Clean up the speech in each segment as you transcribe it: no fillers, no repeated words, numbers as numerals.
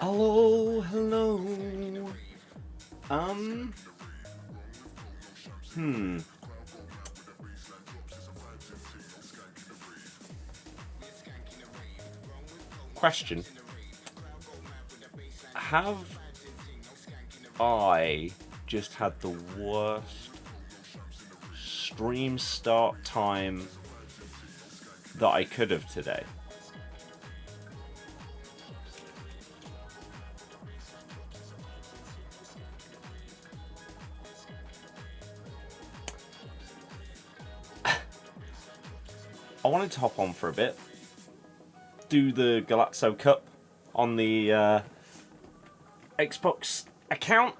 Hello, hello. Question. Have I just had the worst stream start time that I could have today? I wanted to hop on for a bit, do the GOLAZO Cup on the Xbox account.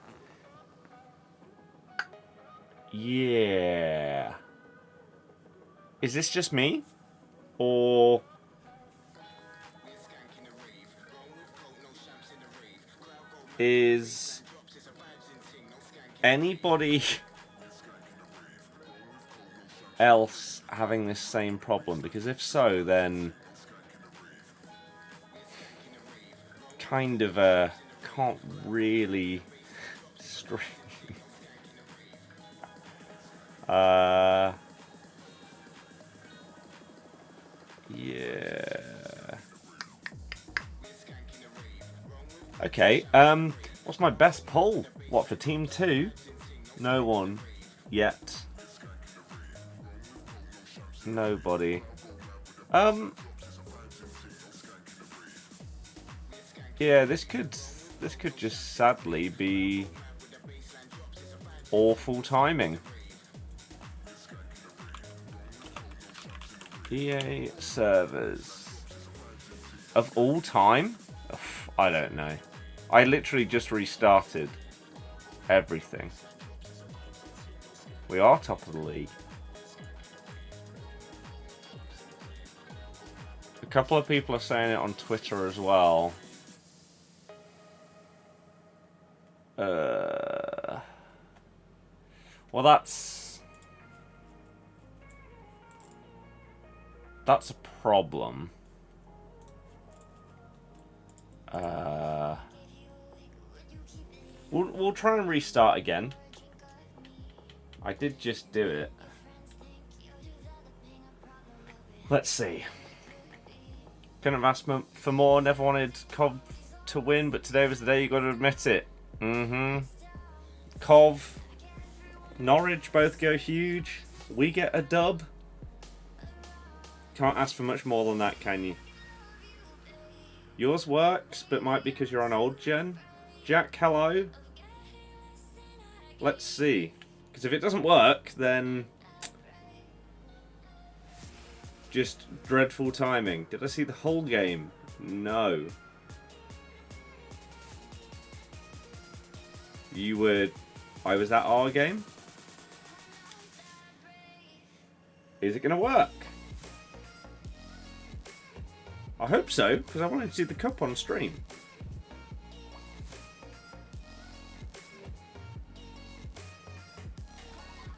Yeah. Is this just me? Or is anybody else having this same problem? Because if so, then kind of can't really stream. Yeah. Okay. What's my best poll? What, for Team 2? No one yet. Nobody. Yeah, this could just sadly be awful timing. EA servers of all time? I don't know. I literally just restarted everything. We are top of the league. A couple of people are saying it on Twitter as well. Well, that's a problem. We'll try and restart again. I did just do it. Let's see. Couldn't have asked for more. Never wanted Cov to win, but today was the day. You got to admit it. Cov, Norwich both go huge. We get a dub. Can't ask for much more than that, can you? Yours works, but might be because you're on old gen. Jack, hello. Let's see. Because if it doesn't work, then just dreadful timing. Did I see the whole game? No. I was at our game? Is it going to work? I hope so, because I wanted to see the cup on stream.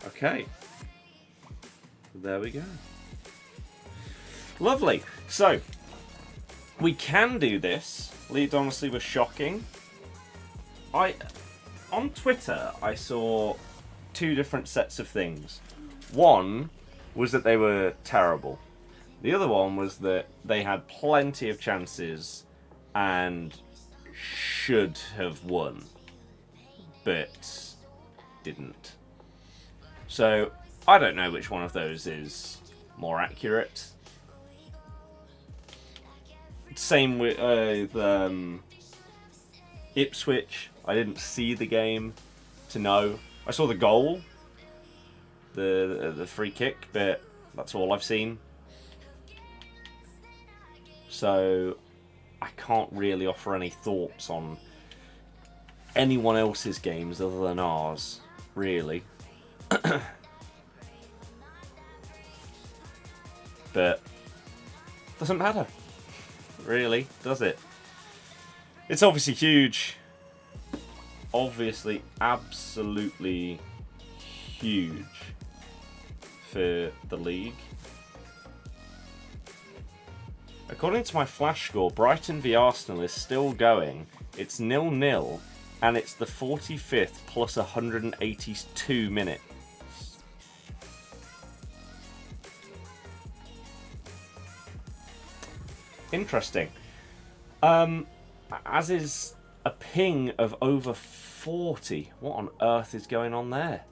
Okay. There we go. Lovely. So, we can do this. Leeds honestly was shocking. On Twitter, I saw two different sets of things. One was that they were terrible. The other one was that they had plenty of chances and should have won, but didn't. So, I don't know which one of those is more accurate. Same with Ipswich. I didn't see the game to know. I saw the goal, the free kick, but that's all I've seen. So I can't really offer any thoughts on anyone else's games other than ours, really. But doesn't matter, really, does it? It's obviously huge. Obviously, absolutely huge for the league. According to my flash score, Brighton v Arsenal is still going. It's 0-0, and it's the 45th plus 182 minutes. Interesting. As is a ping of over 40. What on earth is going on there?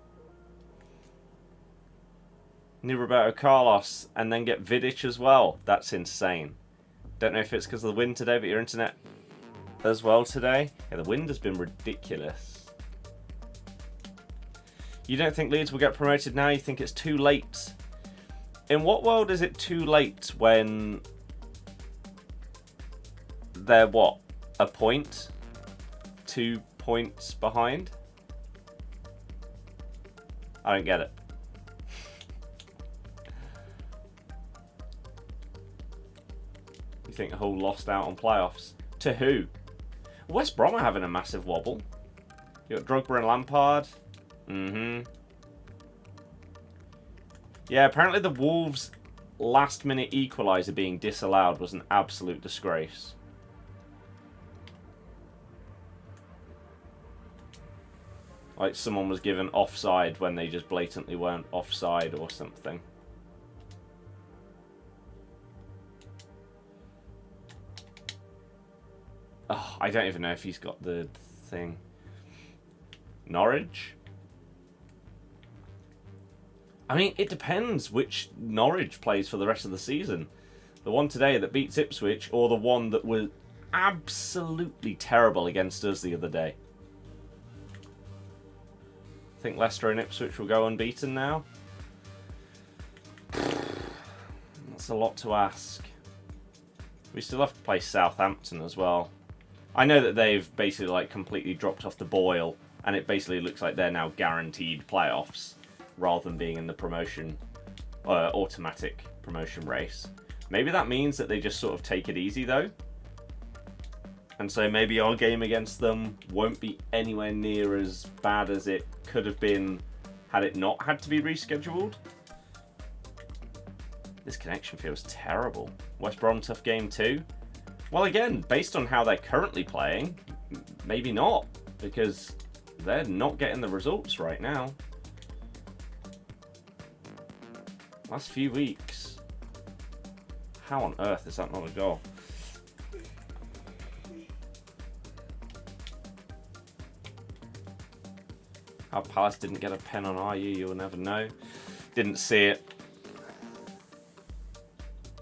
New Roberto Carlos and then get Vidic as well. That's insane. Don't know if it's because of the wind today, but your internet as well today. Yeah, the wind has been ridiculous. You don't think Leeds will get promoted now? You think it's too late? In what world is it too late when they're, what, a point? 2 points behind? I don't get it. You think Hull lost out on playoffs? To who? West Brom are having a massive wobble. You got Drogba and Lampard. Yeah, apparently the Wolves' last-minute equaliser being disallowed was an absolute disgrace. Like someone was given offside when they just blatantly weren't offside or something. Oh, I don't even know if he's got the thing. Norwich? I mean, it depends which Norwich plays for the rest of the season. The one today that beats Ipswich, or the one that was absolutely terrible against us the other day. I think Leicester and Ipswich will go unbeaten now. That's a lot to ask. We still have to play Southampton as well. I know that they've basically like completely dropped off the boil, and it basically looks like they're now guaranteed playoffs rather than being in the promotion, automatic promotion race. Maybe that means that they just sort of take it easy though. And so maybe our game against them won't be anywhere near as bad as it could have been had it not had to be rescheduled. This connection feels terrible. West Brom tough game too. Well, again, based on how they're currently playing, maybe not, because they're not getting the results right now. Last few weeks. How on earth is that not a goal? How Palace didn't get a pen on RU, you'll never know. Didn't see it.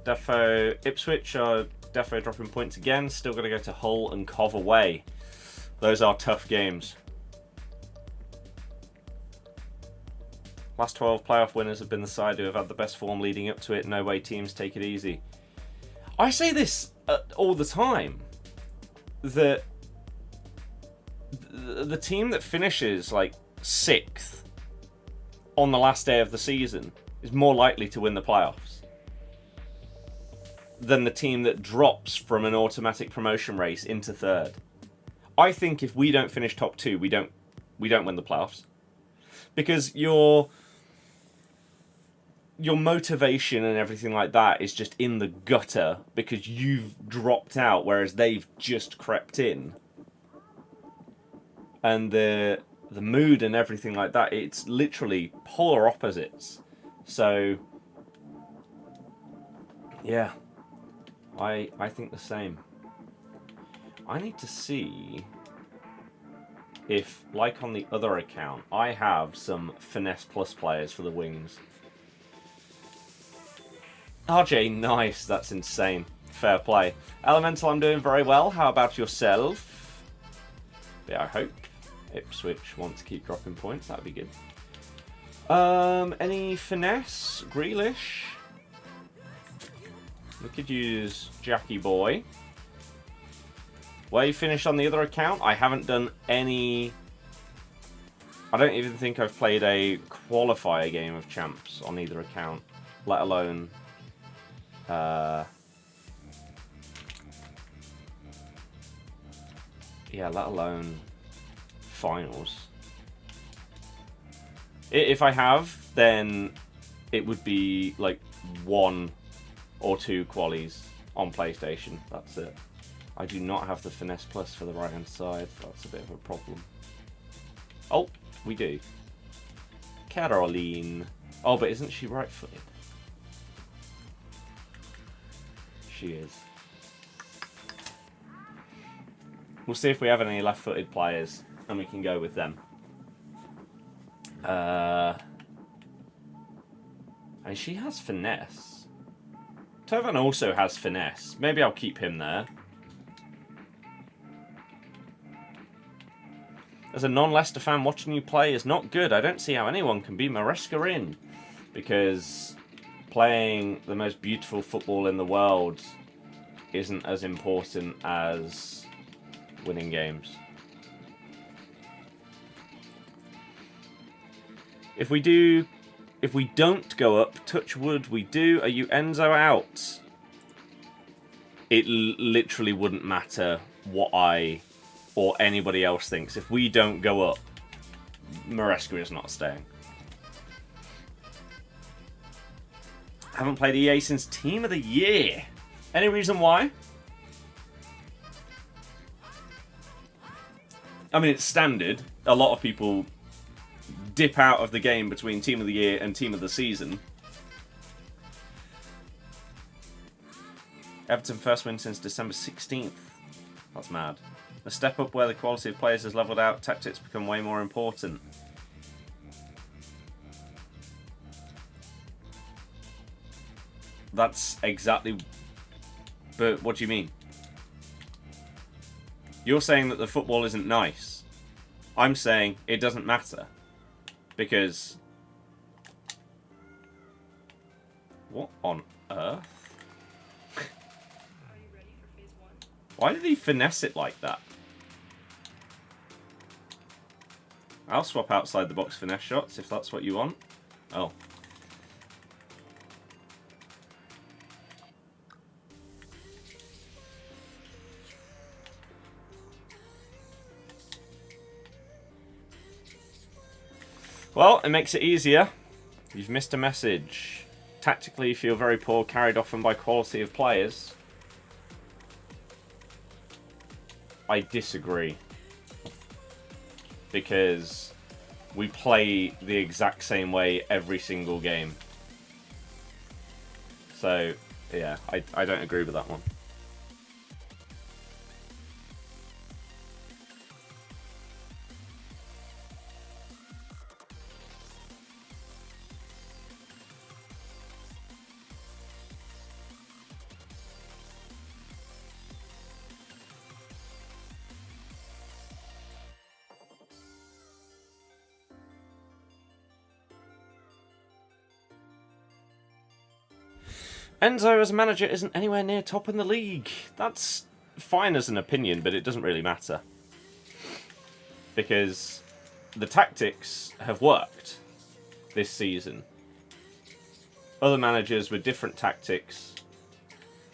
Defo Ipswich are Defo dropping points again. Still got to go to Hull and Cov away. Those are tough games. Last 12 playoff winners have been the side who have had the best form leading up to it. No way teams take it easy. I say this all the time. That the team that finishes like 6th on the last day of the season is more likely to win the playoffs than the team that drops from an automatic promotion race into 3rd. I think if we don't finish top 2, we don't win the playoffs. Because your motivation and everything like that is just in the gutter because you've dropped out, whereas they've just crept in. And the mood and everything like that, it's literally polar opposites. So yeah, I think the same. I need to see if, like on the other account, I have some Finesse Plus players for the wings. RJ, nice. That's insane. Fair play. Elemental, I'm doing very well. How about yourself? Yeah, I hope Ipswich want to keep dropping points. That'd be good. Any Finesse? Grealish? We could use Jackie Boy. Where you finished on the other account? I haven't done any... I don't even think I've played a qualifier game of champs on either account, let alone... yeah, let alone finals. If I have, then it would be like 1 or 2 qualies on PlayStation. That's it. I do not have the Finesse Plus for the right-hand side. That's a bit of a problem. Oh, we do. Caroline. Oh, but isn't she right-footed? She is. We'll see if we have any left-footed players, and we can go with them. And she has finesse. Tovan also has finesse. Maybe I'll keep him there. As a non-Leicester fan, watching you play is not good. I don't see how anyone can be Maresca in. Because playing the most beautiful football in the world isn't as important as winning games. If we don't go up, touch wood, we do. Are you Enzo out? It literally wouldn't matter what I or anybody else thinks. If we don't go up, Maresca is not staying. Haven't played EA since Team of the Year. Any reason why? I mean, it's standard. A lot of people dip out of the game between Team of the Year and Team of the Season. Everton first win since December 16th. That's mad. A step up where the quality of players has leveled out, tactics become way more important. That's exactly... But what do you mean? You're saying that the football isn't nice. I'm saying it doesn't matter. Because... What on earth? Why did he finesse it like that? I'll swap outside the box finesse shots if that's what you want. Oh. Well, it makes it easier. You've missed a message. Tactically, you feel very poor, carried often by quality of players. I disagree. Because we play the exact same way every single game. So, yeah, I don't agree with that one. Enzo as a manager isn't anywhere near top in the league. That's fine as an opinion, but it doesn't really matter. Because the tactics have worked this season. Other managers with different tactics,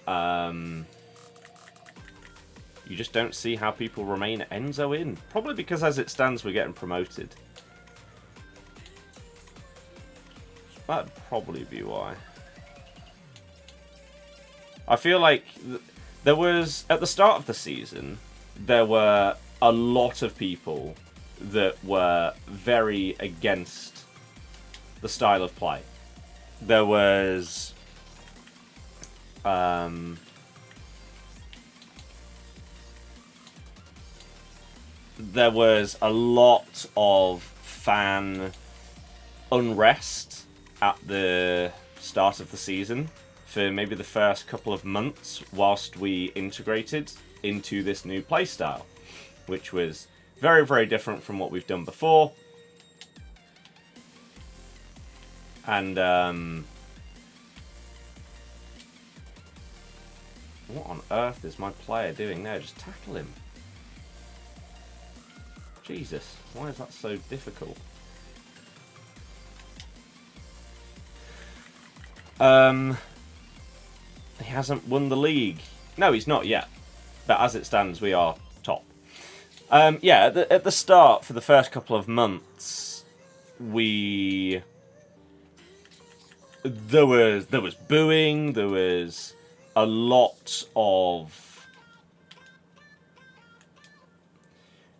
you just don't see how people remain Enzo in. Probably because as it stands, we're getting promoted. That'd probably be why. I feel like there was, at the start of the season, there were a lot of people that were very against the style of play. There was a lot of fan unrest at the start of the season. For maybe the first couple of months whilst we integrated into this new playstyle, which was very, very different from what we've done before. And what on earth is my player doing there? Just tackle him. Jesus, why is that so difficult? He hasn't won the league. No, he's not yet. But as it stands, we are top. Yeah, at the start, for the first couple of months, there was booing, there was a lot of...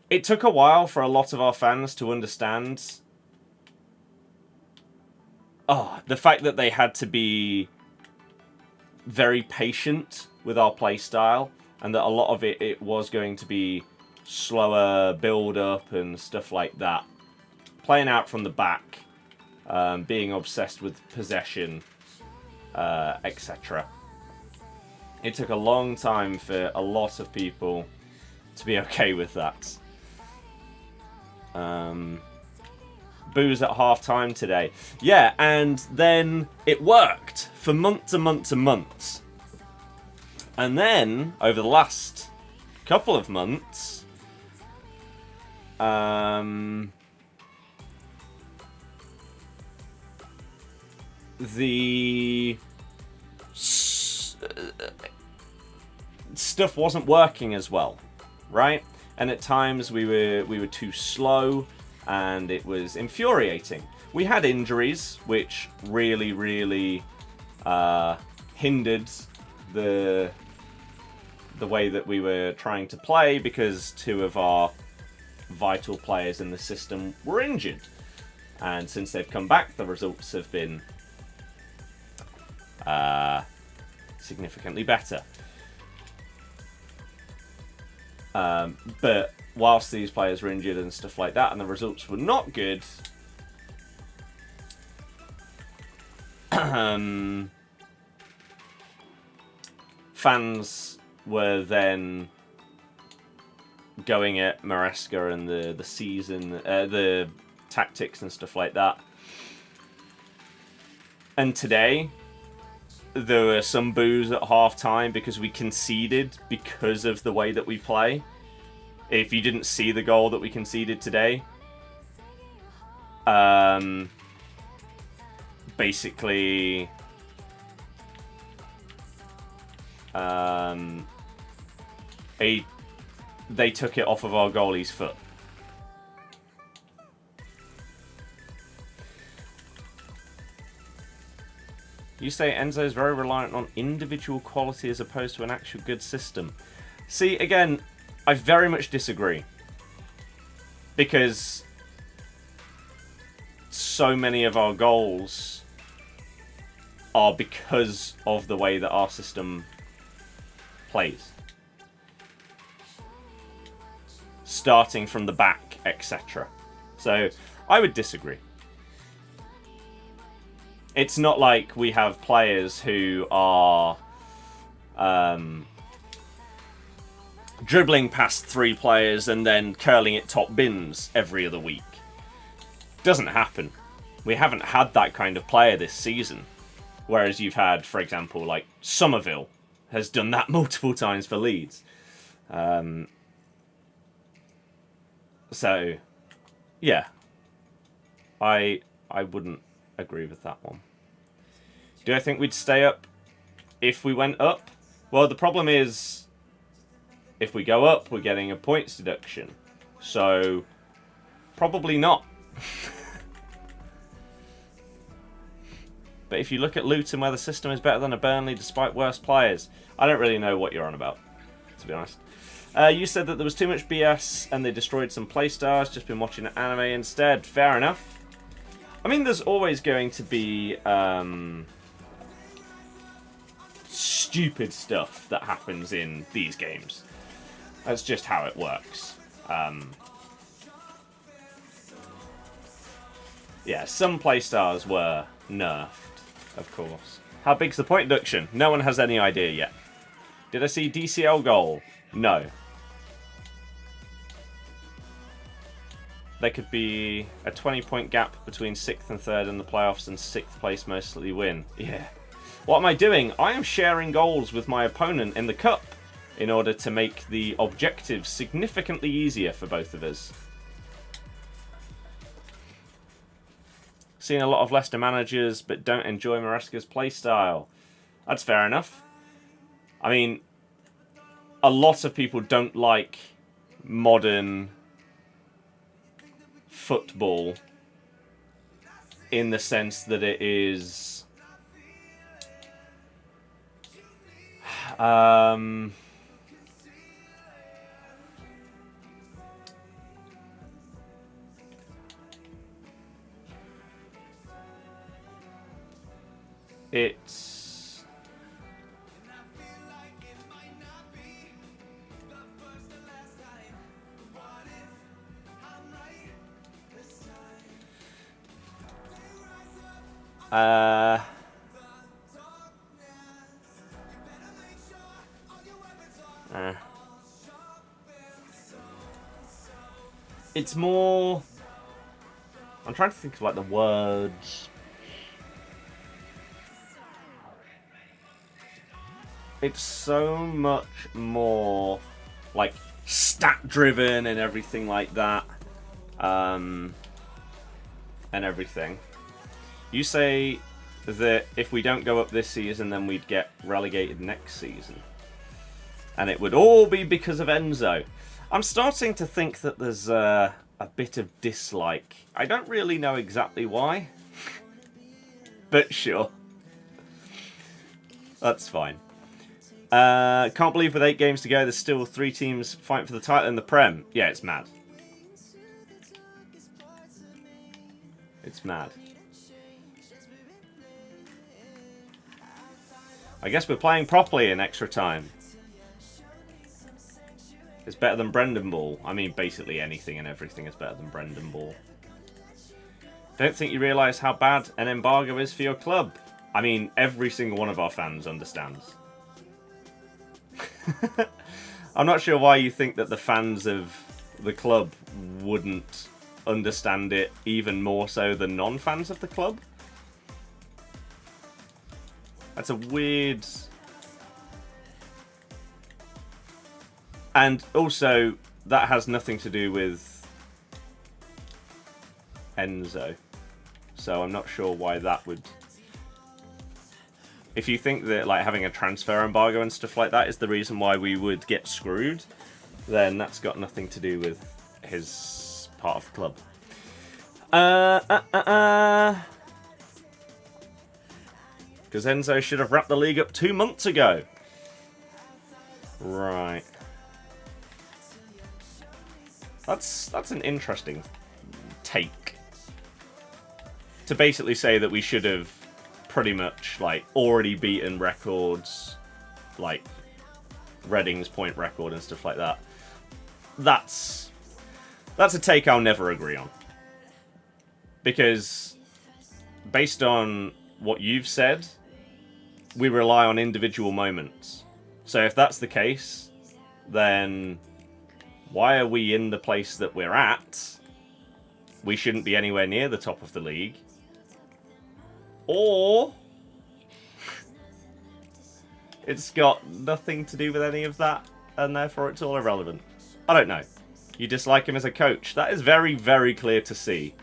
It took a while for a lot of our fans to understand the fact that they had to be very patient with our play style, and that a lot of it was going to be slower build up and stuff like that. Playing out from the back, being obsessed with possession, etc. It took a long time for a lot of people to be okay with that. Boos at half-time today. Yeah, and then it worked for months and months and months. And then, over the last couple of months, the stuff wasn't working as well, right? And at times we were too slow, and it was infuriating. We had injuries, which really, really hindered the way that we were trying to play, because two of our vital players in the system were injured. And since they've come back, the results have been significantly better. But whilst these players were injured and stuff like that, and the results were not good, fans were then going at Maresca and the season, the tactics and stuff like that. And today, there were some boos at half-time because we conceded because of the way that we play. If you didn't see the goal that we conceded today, basically, they took it off of our goalie's foot. You say Enzo is very reliant on individual quality as opposed to an actual good system. See, again, I very much disagree. Because so many of our goals are because of the way that our system plays. Starting from the back, etc. So, I would disagree. It's not like we have players who are dribbling past three players and then curling it top bins every other week. Doesn't happen. We haven't had that kind of player this season. Whereas you've had, for example, like Somerville has done that multiple times for Leeds. So, yeah. I wouldn't agree with that one. Do I think we'd stay up if we went up? Well, the problem is, if we go up, we're getting a points deduction. So, probably not. But if you look at Luton, where the system is better than a Burnley despite worse players, I don't really know what you're on about, to be honest. You said that there was too much BS and they destroyed some playstars, just been watching anime instead. Fair enough. I mean, there's always going to be stupid stuff that happens in these games. That's just how it works. Yeah, some playstars were nerfed, of course. How big's the point deduction? No one has any idea yet. Did I see DCL goal? No. There could be a 20-point gap between 6th and 3rd in the playoffs, and 6th place mostly win. Yeah. What am I doing? I am sharing goals with my opponent in the cup in order to make the objectives significantly easier for both of us. Seen a lot of Leicester managers, but don't enjoy Maresca's playstyle. That's fair enough. I mean, a lot of people don't like modern football in the sense that it is... It's... It's more... I'm trying to think of like the words. It's so much more like stat driven and everything like that. And everything. You say that if we don't go up this season, then we'd get relegated next season. And it would all be because of Enzo. I'm starting to think that there's a bit of dislike. I don't really know exactly why. But sure. That's fine. Can't believe with 8 games to go, there's still 3 teams fighting for the title in the Prem. Yeah, it's mad. It's mad. I guess we're playing properly in extra time. It's better than Brendan Ball. I mean, basically anything and everything is better than Brendan Ball. Don't think you realise how bad an embargo is for your club. I mean, every single one of our fans understands. I'm not sure why you think that the fans of the club wouldn't understand it even more so than non-fans of the club. That's a weird... And also, that has nothing to do with Enzo. So I'm not sure why that would... If you think that like having a transfer embargo and stuff like that is the reason why we would get screwed, then that's got nothing to do with his part of the club. Because Enzo should have wrapped the league up 2 months ago. Right. That's an interesting take. To basically say that we should have pretty much like already beaten records, like Reading's point record and stuff like that. That's a take I'll never agree on. Because based on what you've said, we rely on individual moments. So if that's the case, then why are we in the place that we're at? We shouldn't be anywhere near the top of the league. Or it's got nothing to do with any of that, and therefore it's all irrelevant. I don't know. You dislike him as a coach. That is very, very clear to see.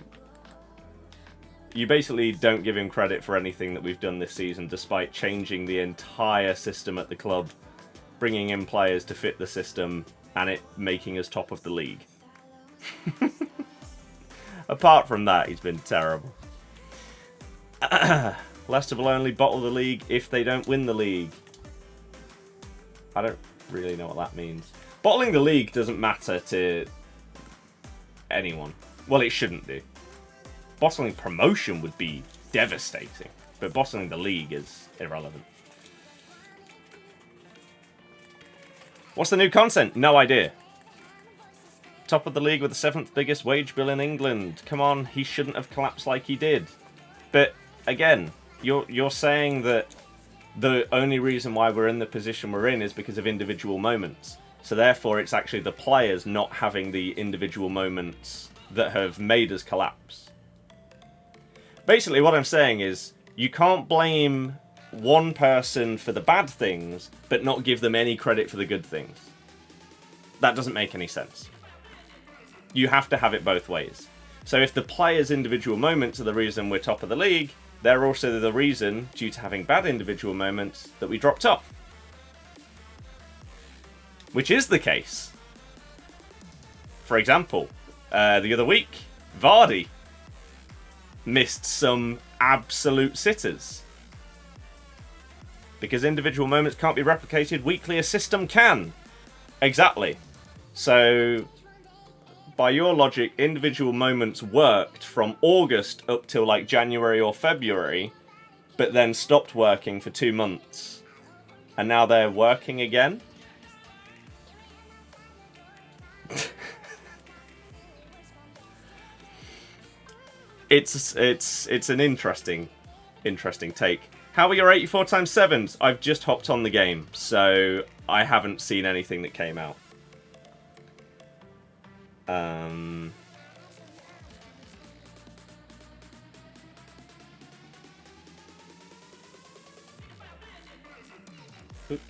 You basically don't give him credit for anything that we've done this season, despite changing the entire system at the club, bringing in players to fit the system, and it making us top of the league. Apart from that, he's been terrible. Leicester will only bottle the league if they don't win the league. I don't really know what that means. Bottling the league doesn't matter to anyone. Well, it shouldn't do. Bottling promotion would be devastating, but bottling the league is irrelevant. What's the new content? No idea. Top of the league with the 7th biggest wage bill in England. Come on, he shouldn't have collapsed like he did. But again, you're saying that the only reason why we're in the position we're in is because of individual moments. So therefore, it's actually the players not having the individual moments that have made us collapse. Basically, what I'm saying is you can't blame one person for the bad things, but not give them any credit for the good things. That doesn't make any sense. You have to have it both ways. So if the players' individual moments are the reason we're top of the league, they're also the reason, due to having bad individual moments, that we dropped off. Which is the case. For example, the other week, Birdie missed some absolute sitters. Because individual moments can't be replicated, weekly a system can. Exactly. So, by your logic, individual moments worked from August up till like January or February, but then stopped working for 2 months. And now they're working again? It's an interesting take. How are your 84x7s? I've just hopped on the game, so I haven't seen anything that came out. Oops.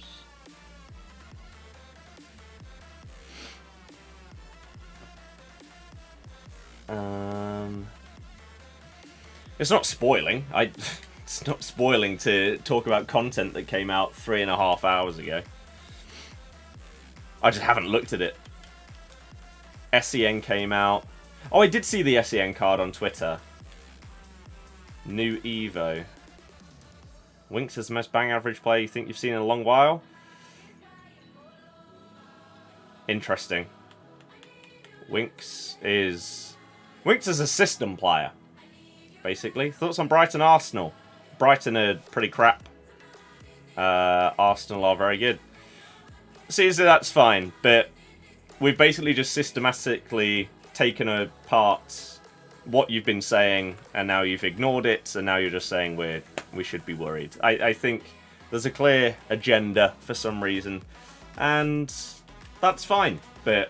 It's not spoiling. It's not spoiling to talk about content that came out 3.5 hours ago. I just haven't looked at it. SEN came out. Oh, I did see the SEN card on Twitter. New Evo. Winks is the most bang average player you think you've seen in a long while? Interesting. Winks is a system player, basically. Thoughts on Brighton Arsenal? Brighton are pretty crap. Arsenal are very good. See, so that's fine, but we've basically just systematically taken apart what you've been saying, and now you've ignored it, and now you're just saying we should be worried. I think there's a clear agenda for some reason, and that's fine, but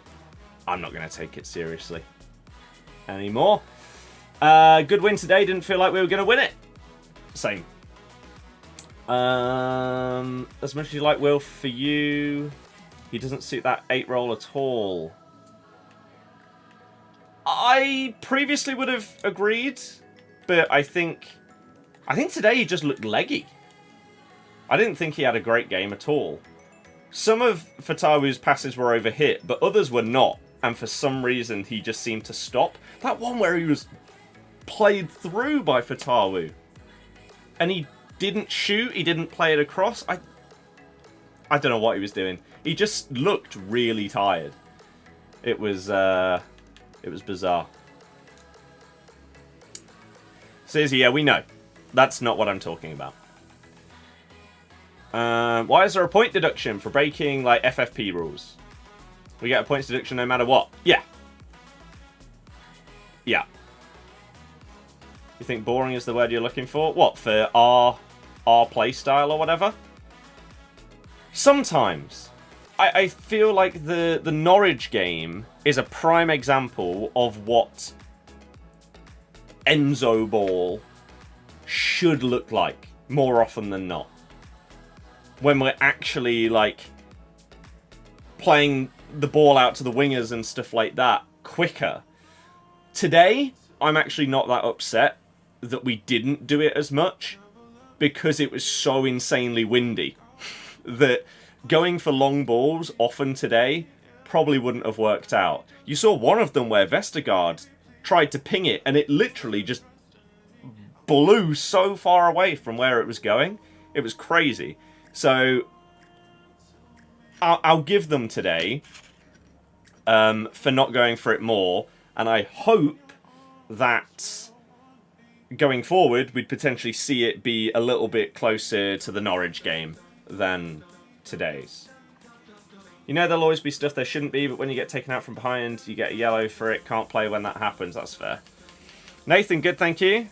I'm not going to take it seriously anymore. Good win today. Didn't feel like we were going to win it. Same. As much as you like Will, for you, he doesn't suit that 8 roll at all. I previously would have agreed, but I think today he just looked leggy. I didn't think he had a great game at all. Some of Fatawu's passes were overhit, but others were not, and for some reason he just seemed to stop. That one where he was played through by Fatawu, and he didn't shoot, he didn't play it across. I don't know what he was doing. He just looked really tired. It was bizarre. Says, yeah, we know. That's not what I'm talking about. Why is there a point deduction for breaking like FFP rules? We get a points deduction no matter what. Yeah. Yeah. You think boring is the word you're looking for? What, for our play style or whatever? Sometimes. I feel like the Norwich game is a prime example of what Enzo ball should look like more often than not. When we're actually like playing the ball out to the wingers and stuff like that quicker. Today, I'm actually not that upset that we didn't do it as much because it was so insanely windy that going for long balls often today probably wouldn't have worked out. You saw one of them where Vestergaard tried to ping it and it literally just blew so far away from where it was going. It was crazy. So I'll give them today for not going for it more, and I hope that going forward we'd potentially see it be a little bit closer to the Norwich game than today's. You know there'll always be stuff there shouldn't be, but when you get taken out from behind, you get a yellow for it. Can't play when that happens. That's fair. Nathan, good, thank you.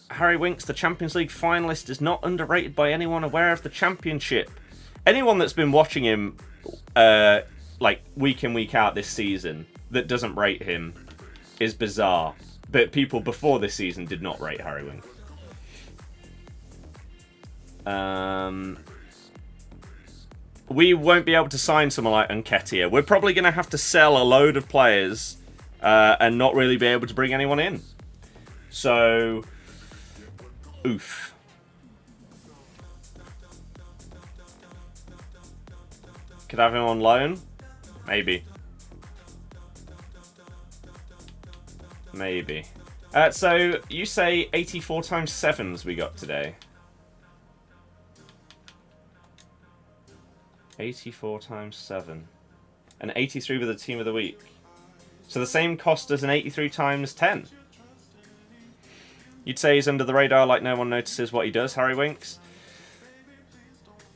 Harry Winks, the Champions League finalist, is not underrated by anyone aware of the championship. Anyone that's been watching him like week in, week out this season that doesn't rate him is bizarre. But people before this season did not rate Harry Winks. We won't be able to sign someone like Nketiah. We're probably going to have to sell a load of players and not really be able to bring anyone in. So, oof. Could have him on loan? Maybe. Maybe. So you say 84 times 7s we got today. 84 times 7. And 83 with the team of the week. So the same cost as an 83 times 10. You'd say he's under the radar, like no one notices what he does, Harry Winks.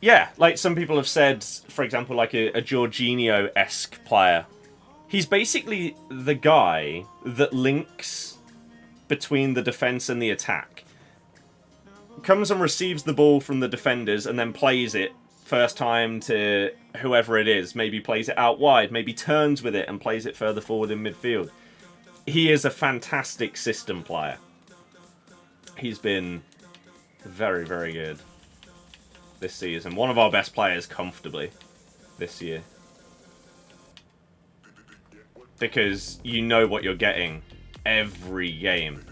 Yeah, like some people have said, for example, like a Jorginho-esque player. He's basically the guy that links between the defence and the attack. Comes and receives the ball from the defenders and then plays it first time to whoever it is. Maybe plays it out wide, maybe turns with it and plays it further forward in midfield. He is a fantastic system player. He's been very, very good this season. One of our best players comfortably this year. Because you know what you're getting every game.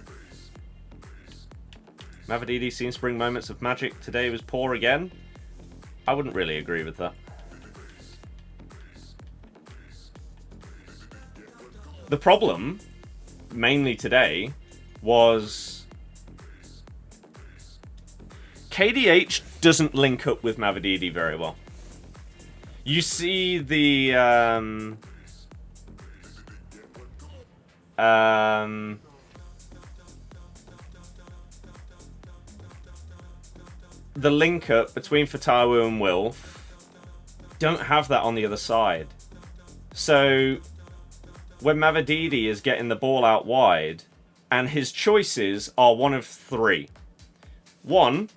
Mavididi seems to bring moments of magic. Today was poor again. I wouldn't really agree with that. The problem, mainly today, was KDH doesn't link up with Mavididi very well. You see the link up between Fatawu and Wilf. Don't have that on the other side. So when Mavididi is getting the ball out wide, and his choices are one of three. One,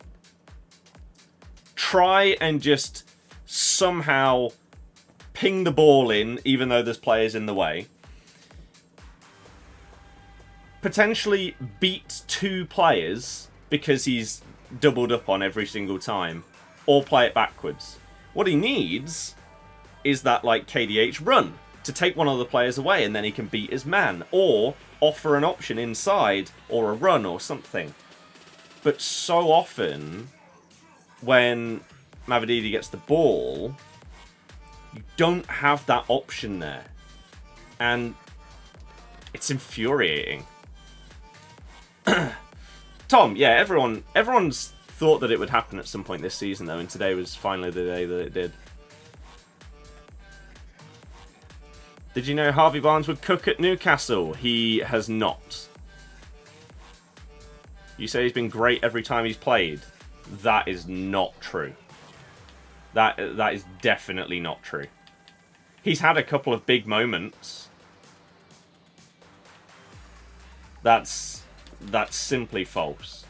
try and just somehow ping the ball in, even though there's players in the way. Potentially beat two players because he's doubled up on every single time, or play it backwards. What he needs is that, like, KDH run to take one of the players away, and then he can beat his man, or offer an option inside, or a run, or something. But so often, when Mavididi gets the ball, you don't have that option there. And it's infuriating. Tom, yeah, everyone's thought that it would happen at some point this season, though, and today was finally the day that it did. Did you know Harvey Barnes would cook at Newcastle? He has not. You say he's been great every time he's played. That is not true. That is definitely not true. He's had a couple of big moments. That's simply false.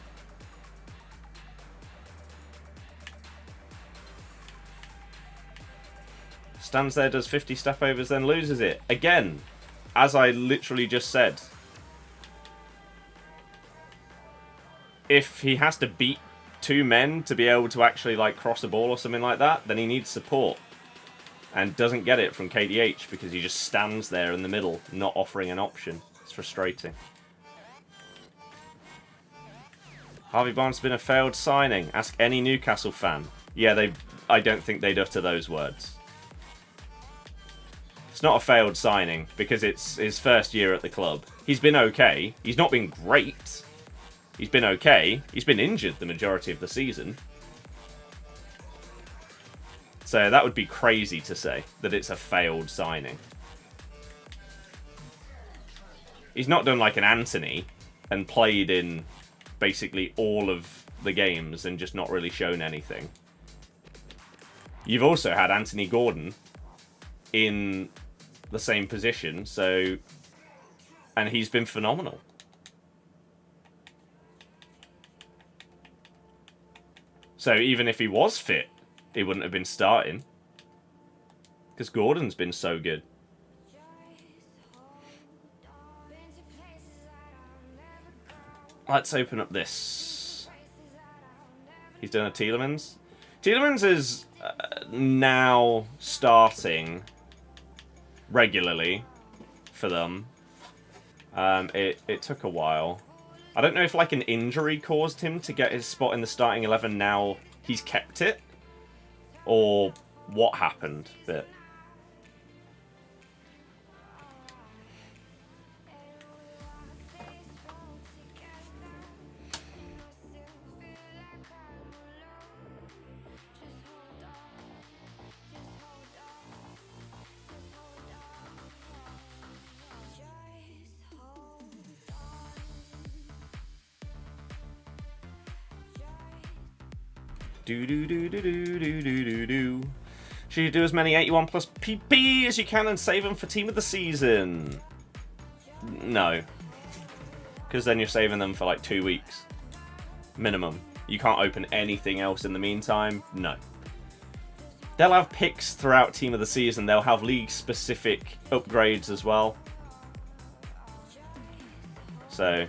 Stands there, does 50 step overs, then loses it. Again, as I literally just said. If he has to beat two men to be able to actually, like, cross a ball or something like that, then he needs support. And doesn't get it from KDH because he just stands there in the middle, not offering an option. It's frustrating. Harvey Barnes has been a failed signing. Ask any Newcastle fan. Yeah, I don't think they'd utter those words. It's not a failed signing because it's his first year at the club. He's been okay. He's not been great. He's been okay. He's been injured the majority of the season. So that would be crazy to say that it's a failed signing. He's not done like an Anthony and played in basically all of the games and just not really shown anything. You've also had Anthony Gordon in the same position, and he's been phenomenal. So even if he was fit, he wouldn't have been starting. Because Gordon's been so good. Let's open up this. He's done a Tielemans. Tielemans is now starting regularly for them. It took a while. I don't know if like an injury caused him to get his spot in the starting 11. Now he's kept it, or what happened. But Do. Should you do as many 81 plus PP as you can and save them for team of the season? No. Because then you're saving them for like 2 weeks. Minimum. You can't open anything else in the meantime? No. They'll have picks throughout team of the season. They'll have league-specific upgrades as well. So,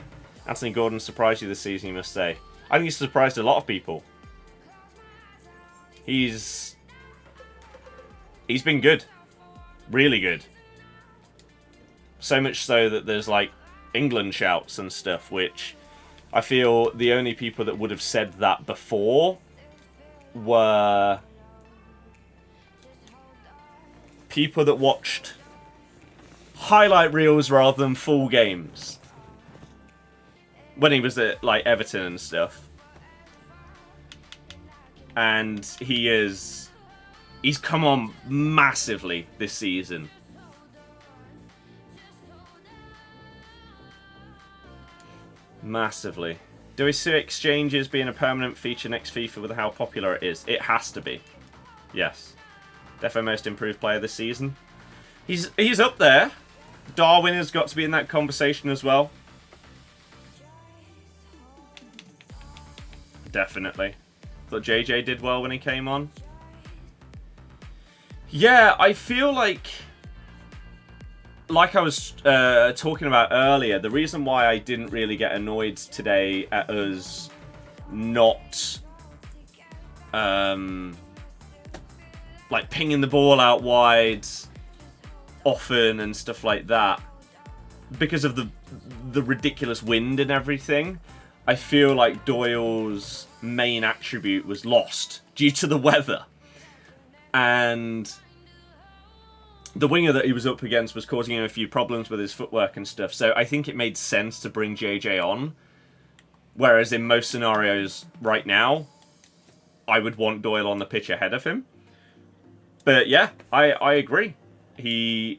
Anthony Gordon surprised you this season, you must say. I think he's surprised a lot of people. He's been good. Really good. So much so that there's like England shouts and stuff, which I feel the only people that would have said that before were people that watched highlight reels rather than full games. When he was at like Everton and stuff. And he's come on massively this season. Massively. Do we see exchanges being a permanent feature next FIFA with how popular it is? It has to be. Yes. Defo most improved player this season. He's up there. Darwin has got to be in that conversation as well. Definitely. Thought JJ did well when he came on. Yeah, I feel like I was talking about earlier, the reason why I didn't really get annoyed today at us not like pinging the ball out wide often and stuff like that, because of the ridiculous wind and everything. I feel like Doyle's main attribute was lost due to the weather. And the winger that he was up against was causing him a few problems with his footwork and stuff. So I think it made sense to bring JJ on. Whereas in most scenarios right now, I would want Doyle on the pitch ahead of him. But yeah, I agree. I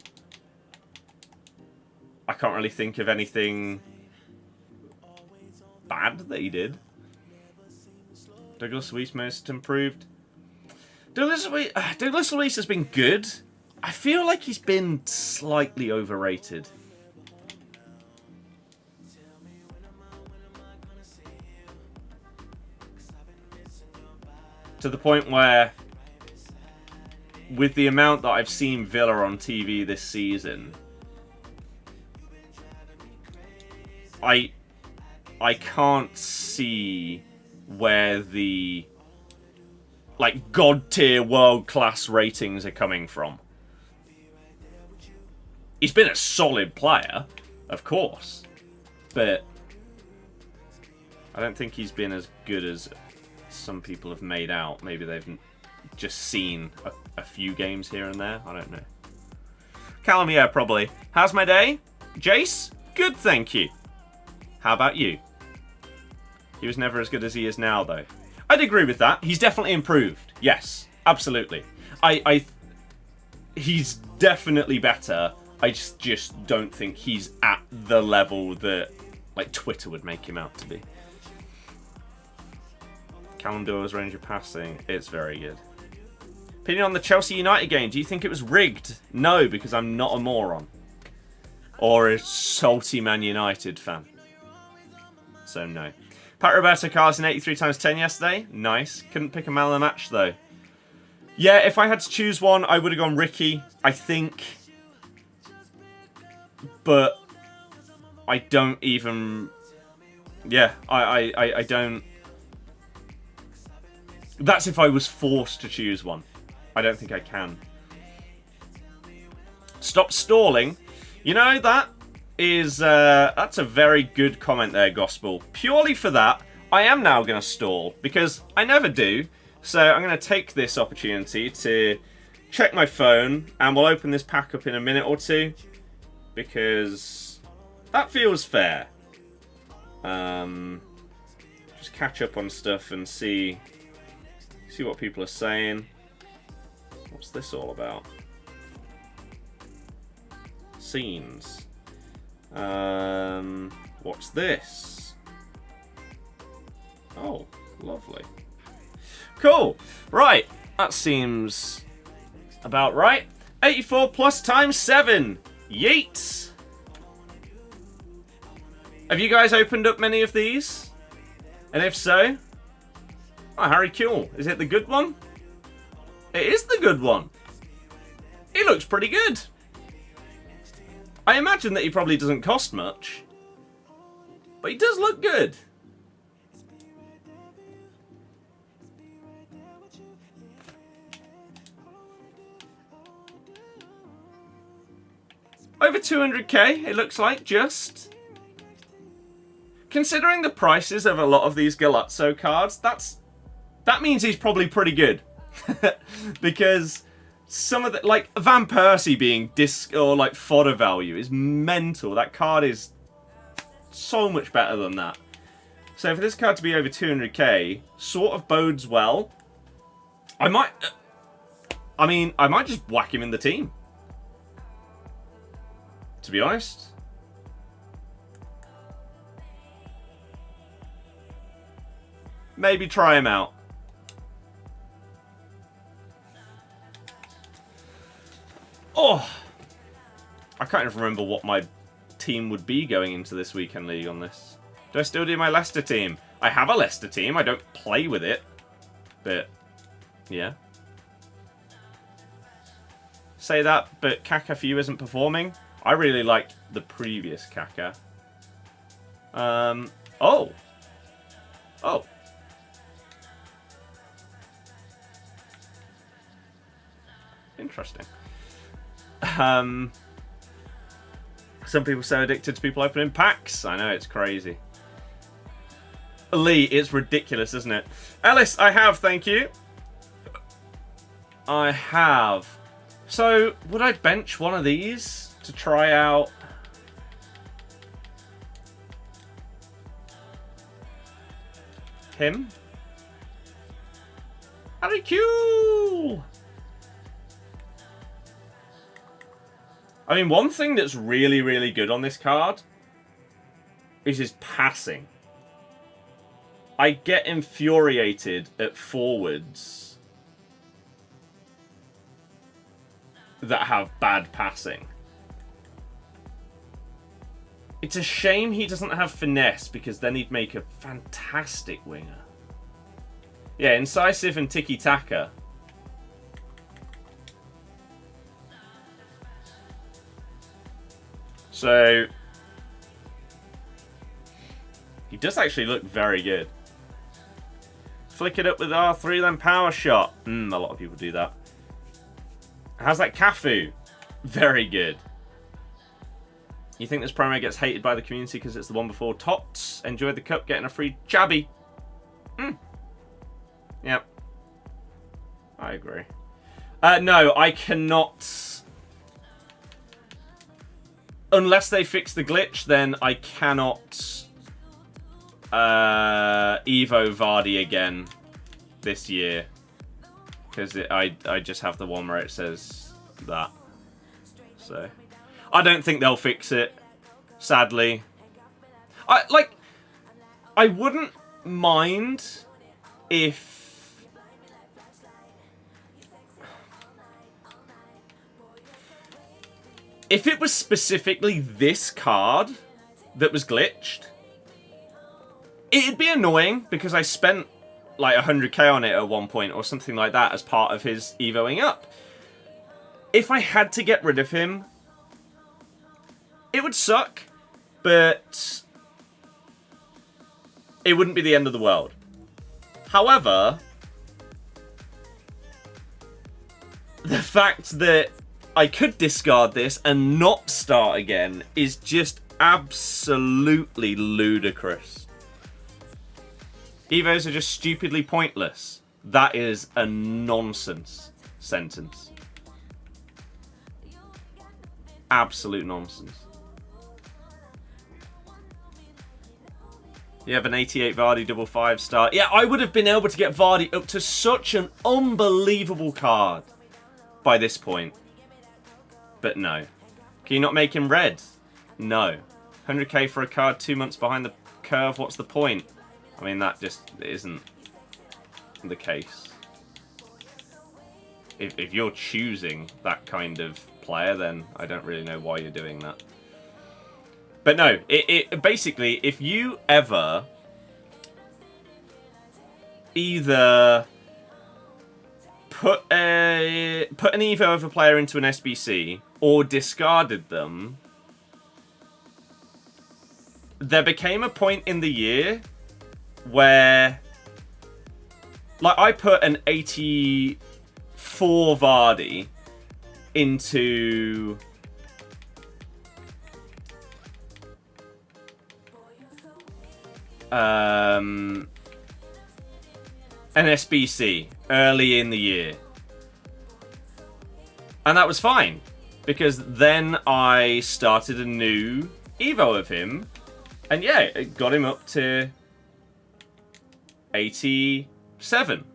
can't really think of anything bad that he did. Douglas Luiz most improved. Douglas Luiz has been good. I feel like he's been slightly overrated. To the point where, with the amount that I've seen Villa on TV this season, I can't see where the like god tier world class ratings are coming from. He's been a solid player, of course, but I don't think he's been as good as some people have made out. Maybe they've just seen a few games here and there. I don't know. Callum, yeah, probably. How's my day? Jace? Good, thank you. How about you? He was never as good as he is now, though. I'd agree with that. He's definitely improved. Yes, absolutely. He's definitely better. I just don't think he's at the level that like Twitter would make him out to be. Callum Doyle's range of passing, it's very good. Opinion on the Chelsea United game. Do you think it was rigged? No, because I'm not a moron. Or a salty Man United fan. So no. Pat Roberto Carlos in 83 times 10 yesterday. Nice. Couldn't pick a man of the match though. Yeah, if I had to choose one, I would have gone Ricky, I think. But I don't even... Yeah, I don't... That's if I was forced to choose one. I don't think I can. Stop stalling. You know, that is... that's a very good comment there, Gospel. Purely for that, I am now going to stall. Because I never do. So I'm going to take this opportunity to check my phone. And we'll open this pack up in a minute or two. Because that feels fair. Just catch up on stuff and see what people are saying. What's this all about? Scenes. What's this? Oh, lovely. Cool. Right. That seems about right. 84 plus times 7. Yeet. Have you guys opened up many of these? And if so, oh, Harry Kewell. Is it the good one? It is the good one. He looks pretty good. I imagine that he probably doesn't cost much. But he does look good. Over 200k, it looks like, just. Considering the prices of a lot of these GOLAZO cards, that means he's probably pretty good. Because some of the, like, Van Persie being disc or like fodder value is mental. That card is so much better than that. So for this card to be over 200k, sort of bodes well. I might just whack him in the team. To be honest. Maybe try him out. Oh! I can't even remember what my team would be going into this weekend league on this. Do I still do my Leicester team? I have a Leicester team. I don't play with it. But, yeah. Say that, but Kaka for you isn't performing. I really like the previous Kaka. Oh. Oh. Interesting. Some people so addicted to people opening packs. I know, it's crazy. Lee, it's ridiculous, isn't it? Ellis, I have, thank you. I have. So, would I bench one of these to try out? Him? Harry Kewell! I mean, one thing that's really, really good on this card is his passing. I get infuriated at forwards that have bad passing. It's a shame he doesn't have finesse, because then he'd make a fantastic winger. Yeah, incisive and tiki-taka. So, he does actually look very good. Flick it up with R3, then power shot. A lot of people do that. How's that Cafu? Very good. You think this promo gets hated by the community because it's the one before TOTGS? Enjoyed the cup, getting a free chabby. Yep. I agree. No, I cannot... Unless they fix the glitch, then I cannot Evo Vardy again this year. Because I just have the one where it says that. So, I don't think they'll fix it, sadly. I wouldn't mind if... If it was specifically this card that was glitched, it'd be annoying because I spent like 100k on it at one point or something like that as part of his evoing up. If I had to get rid of him, it would suck, but it wouldn't be the end of the world. However, the fact that I could discard this and not start again is just absolutely ludicrous. Evos are just stupidly pointless. That is a nonsense sentence. Absolute nonsense. You have an 88 Vardy double 5-star. Yeah, I would have been able to get Vardy up to such an unbelievable card by this point. But no. Can you not make him red? No. 100k for a card 2 months behind the curve, what's the point? I mean, that just isn't the case. If you're choosing that kind of player, then I don't really know why you're doing that. But no, it basically, if you ever either put an Evo of a player into an SBC or discarded them, there became a point in the year where, like, I put an 84 Birdie into an SBC early in the year. And that was fine, because then I started a new Evo of him, and yeah, it got him up to 87.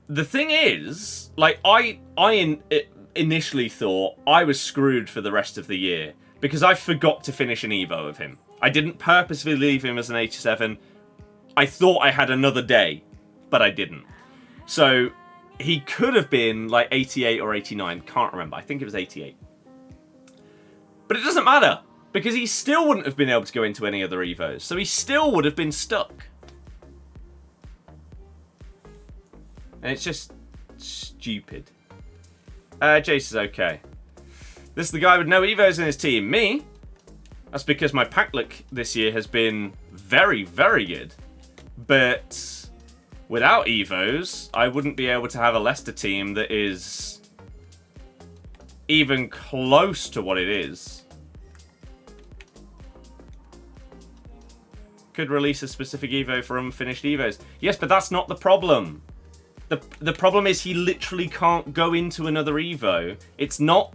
The thing is, like, I initially thought I was screwed for the rest of the year, because I forgot to finish an Evo of him. I didn't purposefully leave him as an 87. I thought I had another day, but I didn't. So he could have been like 88 or 89. Can't remember. I think it was 88. But it doesn't matter, because he still wouldn't have been able to go into any other Evos. So he still would have been stuck. And it's just stupid. Jace is okay. This is the guy with no Evos in his team. Me? That's because my pack luck this year has been very, very good. But without Evos, I wouldn't be able to have a Leicester team that is even close to what it is. Could release a specific Evo for unfinished Evos. Yes, but that's not the problem. The problem is he literally can't go into another Evo. It's not...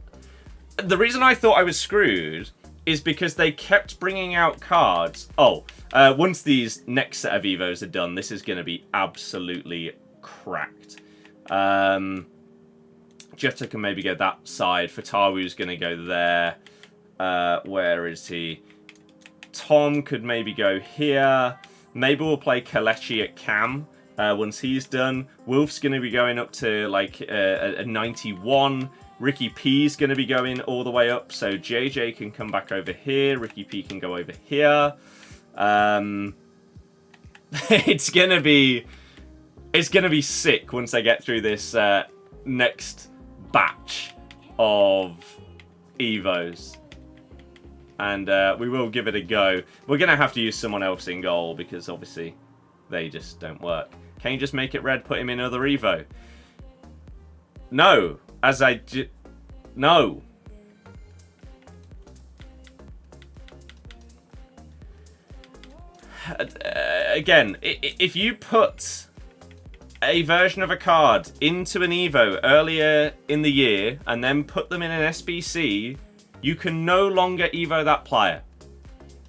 The reason I thought I was screwed is because they kept bringing out cards. Once these next set of Evos are done, this is going to be absolutely cracked. Jetta can maybe go that side. Fatawu's going to go there. Where is he? Tom could maybe go here. Maybe we'll play Kelechi at cam once he's done. Wolf's going to be going up to like a 91. Ricky P's going to be going all the way up, so JJ can come back over here. Ricky P can go over here. It's gonna be sick once I get through this next batch of Evos, and we will give it a go. We're gonna have to use someone else in goal because obviously they just don't work. Can you just make it red? Put him in another Evo. No. No. Again, if you put a version of a card into an Evo earlier in the year and then put them in an SBC, you can no longer Evo that player.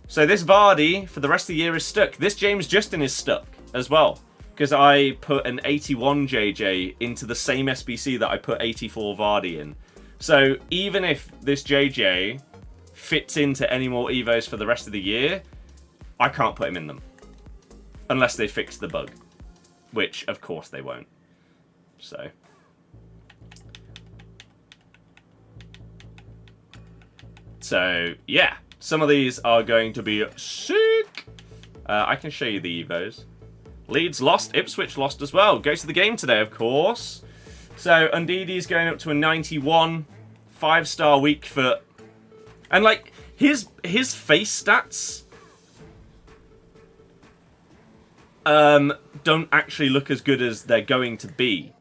So this Birdie for the rest of the year is stuck. This James Justin is stuck as well, because I put an 81 JJ into the same SBC that I put 84 Birdie in. So even if this JJ fits into any more Evos for the rest of the year, I can't put him in them. Unless they fix the bug. Which, of course, they won't. So yeah. Some of these are going to be sick. I can show you the Evos. Leeds lost. Ipswich lost as well. Go to the game today, of course. So, Undidi's going up to a 91. 5-star weak foot. And, like, his face stats don't actually look as good as they're going to be.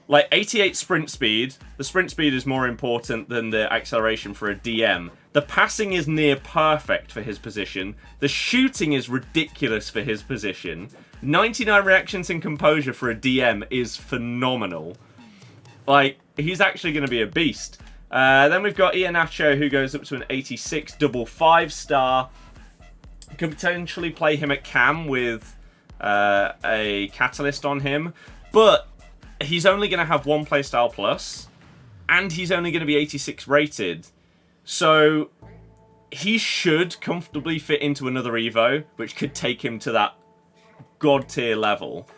Like, 88 sprint speed. The sprint speed is more important than the acceleration for a DM. The passing is near perfect for his position. The shooting is ridiculous for his position. 99 reactions and composure for a DM is phenomenal. Like, he's actually going to be a beast. Then we've got Iheanacho, who goes up to an 86, double 5-star. Could potentially play him at cam with a catalyst on him. But he's only going to have one playstyle plus. And he's only going to be 86 rated. So he should comfortably fit into another Evo, which could take him to that god tier level.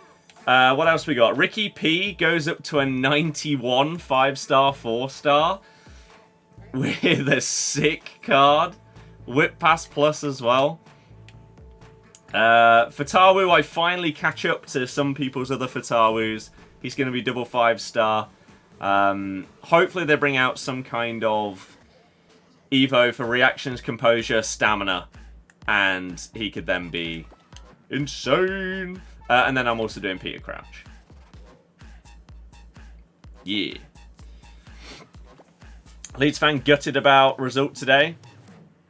What else we got? Ricky P goes up to a 91 5-star 4-star with a sick card. Whip Pass Plus as well. Fatawu, I finally catch up to some people's other Fatawus. He's going to be double 5-star. Hopefully they bring out some kind of Evo for reactions, composure, stamina, and he could then be insane. And then I'm also doing Peter Crouch. Yeah. Leeds fan gutted about result today.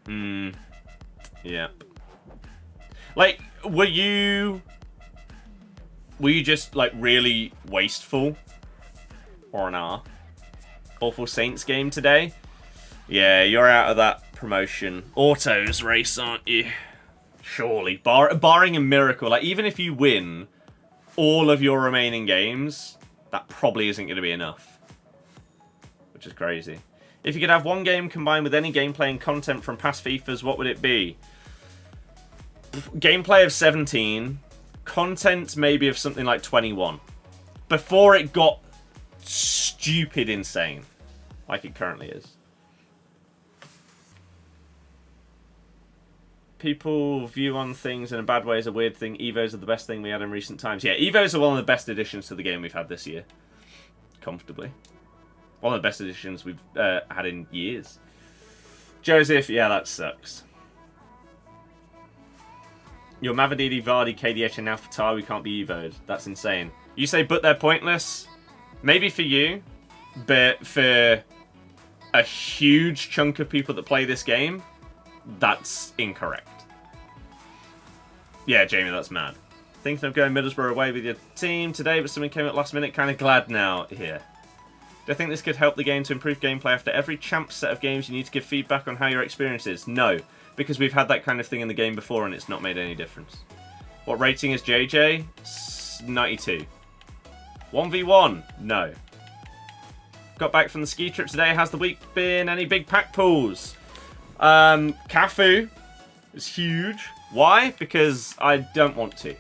Yeah. Like, were you just like really wasteful? Or nah? Awful Saints game today? Yeah, you're out of that promotion autos race, aren't you? Surely. Barring a miracle, like even if you win all of your remaining games, that probably isn't going to be enough. Which is crazy. If you could have one game combined with any gameplay and content from past FIFAs, what would it be? Gameplay of 17, content maybe of something like 21. Before it got stupid insane, like it currently is. People view on things in a bad way as a weird thing. Evos are the best thing we had in recent times. Yeah, Evos are one of the best additions to the game we've had this year. Comfortably. One of the best additions we've had in years. Joseph, yeah, that sucks. Your Mavadidi, Vardy, KDH, and now Fatar, we can't be Evo'd. That's insane. You say, but they're pointless? Maybe for you, but for a huge chunk of people that play this game, that's incorrect. Yeah, Jamie, that's mad. Thinking of going Middlesbrough away with your team today, but something came at last minute. Kind of glad now here. Do I think this could help the game to improve gameplay? After every champ set of games, you need to give feedback on how your experience is. No, because we've had that kind of thing in the game before and it's not made any difference. What rating is JJ? 92. 1v1? No. Got back from the ski trip today. How's the week been? Any big pack pulls? Cafu is huge. Why? Because I don't want to.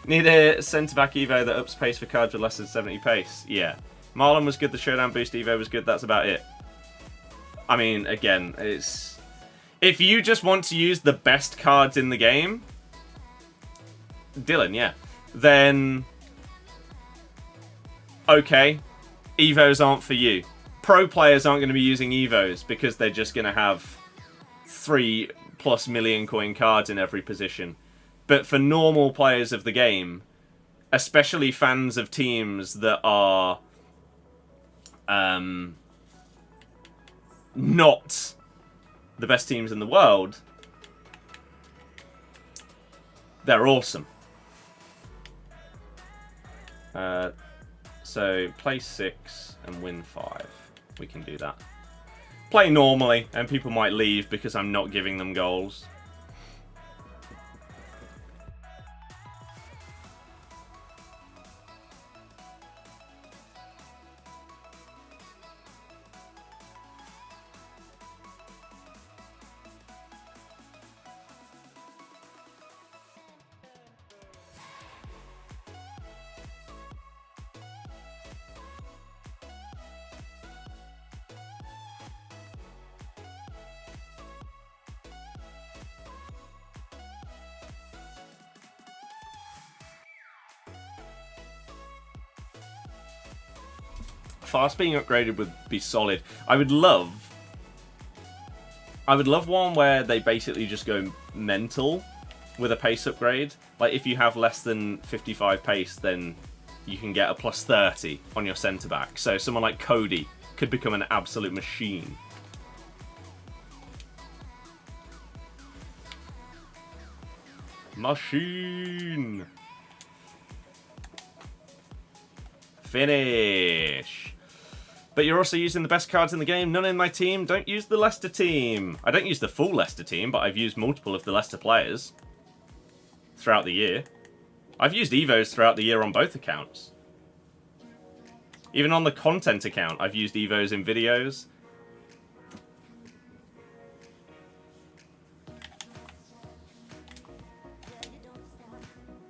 Need a centre-back Evo that ups pace for cards with less than 70 pace. Yeah. Marlon was good. The Showdown Boost Evo was good. That's about it. I mean, again, it's... If you just want to use the best cards in the game... Dylan, yeah. Then... Okay. Evos aren't for you. Pro players aren't going to be using Evos because they're just going to have 3+ million coin cards in every position. But for normal players of the game, especially fans of teams that are not the best teams in the world, they're awesome. So play 6 and win 5. We can do that. Play normally, and people might leave because I'm not giving them goals. Fast being upgraded would be solid. I would love one where they basically just go mental with a pace upgrade. Like if you have less than 55 pace, then you can get a +30 on your centre back. So someone like Cody could become an absolute machine. Machine. Finish. But you're also using the best cards in the game. None in my team. Don't use the Leicester team. I don't use the full Leicester team, but I've used multiple of the Leicester players throughout the year. I've used Evos throughout the year on both accounts. Even on the content account, I've used Evos in videos.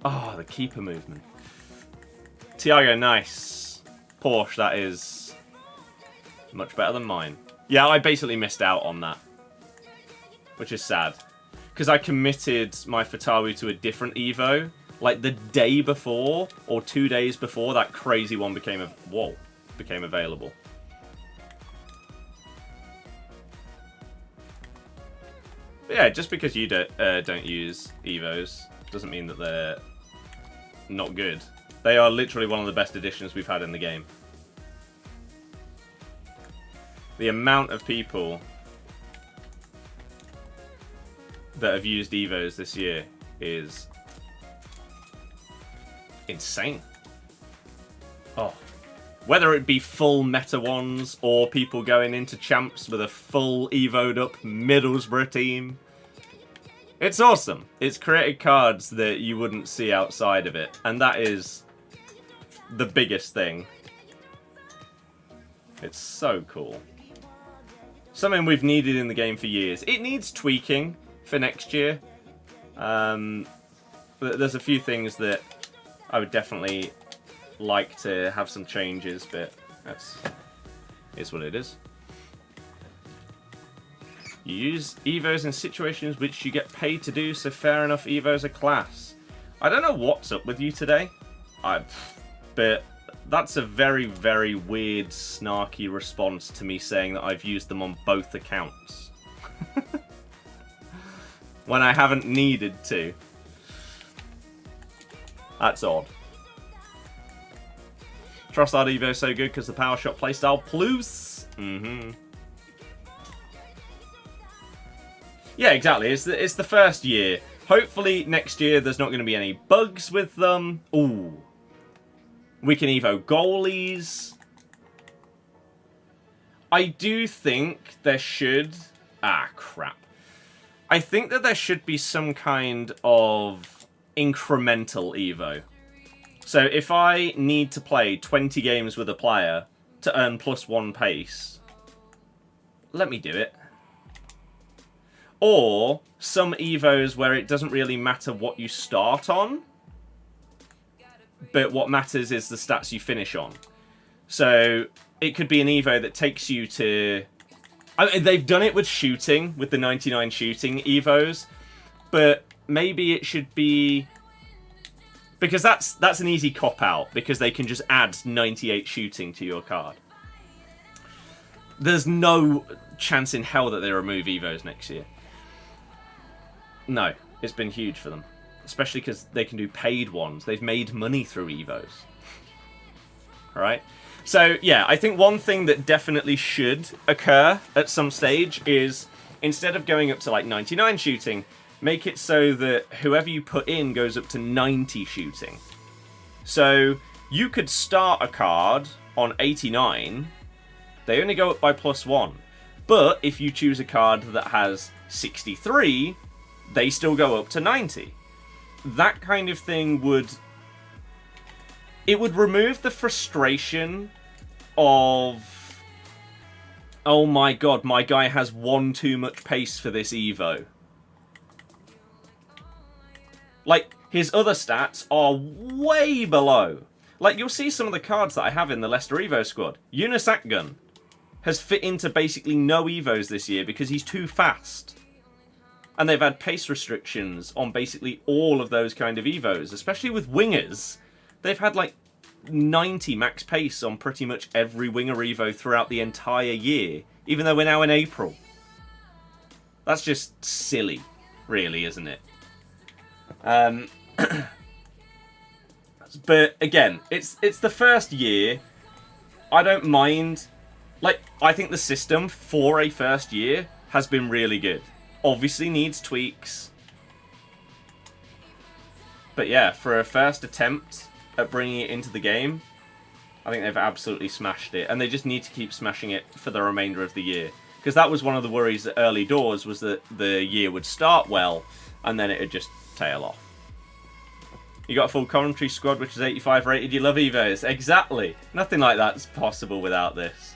Oh, the keeper movement. Thiago, nice. Porsche, that is much better than mine. Yeah, I basically missed out on that, which is sad. Because I committed my Fatawu to a different Evo, like the day before, or 2 days before that crazy one became available. But yeah, just because you don't use Evos doesn't mean that they're not good. They are literally one of the best additions we've had in the game. The amount of people that have used Evos this year is insane. Oh, whether it be full meta ones or people going into champs with a full Evo'd up Middlesbrough team. It's awesome. It's created cards that you wouldn't see outside of it, and that is the biggest thing. It's so cool. Something we've needed in the game for years. It needs tweaking for next year. There's a few things that I would definitely like to have some changes, but it's what it is. You use Evos in situations which you get paid to do, so fair enough, Evos are class. I don't know what's up with you today, but that's a very, very weird, snarky response to me saying that I've used them on both accounts. When I haven't needed to. That's odd. Trossard Evo is so good because the power shot playstyle plus. Yeah, exactly. It's the first year. Hopefully next year there's not going to be any bugs with them. Ooh. We can Evo goalies. I do think there should... Ah, crap. I think that there should be some kind of incremental Evo. So if I need to play 20 games with a player to earn +1 pace, let me do it. Or some Evos where it doesn't really matter what you start on, but what matters is the stats you finish on. So it could be an Evo that takes you to... I mean, they've done it with shooting, with the 99 shooting Evos, but maybe it should be... Because that's an easy cop-out, because they can just add 98 shooting to your card. There's no chance in hell that they remove Evos next year. No, it's been huge for them. Especially because they can do paid ones. They've made money through Evos. Alright? So, yeah, I think one thing that definitely should occur at some stage is, instead of going up to like 99 shooting, make it so that whoever you put in goes up to 90 shooting. So, you could start a card on 89, they only go up by +1. But if you choose a card that has 63, they still go up to 90. That kind of thing would... It would remove the frustration of... Oh my god, my guy has one too much pace for this Evo. Like, his other stats are way below. Like, you'll see some of the cards that I have in the Leicester Evo squad. Unisac Gun has fit into basically no Evos this year because he's too fast. And they've had pace restrictions on basically all of those kind of Evos, especially with wingers. They've had like 90 max pace on pretty much every winger Evo throughout the entire year, even though we're now in April. That's just silly, really, isn't it? But again, it's the first year. I don't mind. Like, I think the system for a first year has been really good. Obviously needs tweaks. But yeah, for a first attempt at bringing it into the game, I think they've absolutely smashed it. And they just need to keep smashing it for the remainder of the year. Because that was one of the worries at early doors, was that the year would start well, and then it would just tail off. You got a full commentary squad, which is 85 rated. You love Evos. Exactly. Nothing like that's possible without this.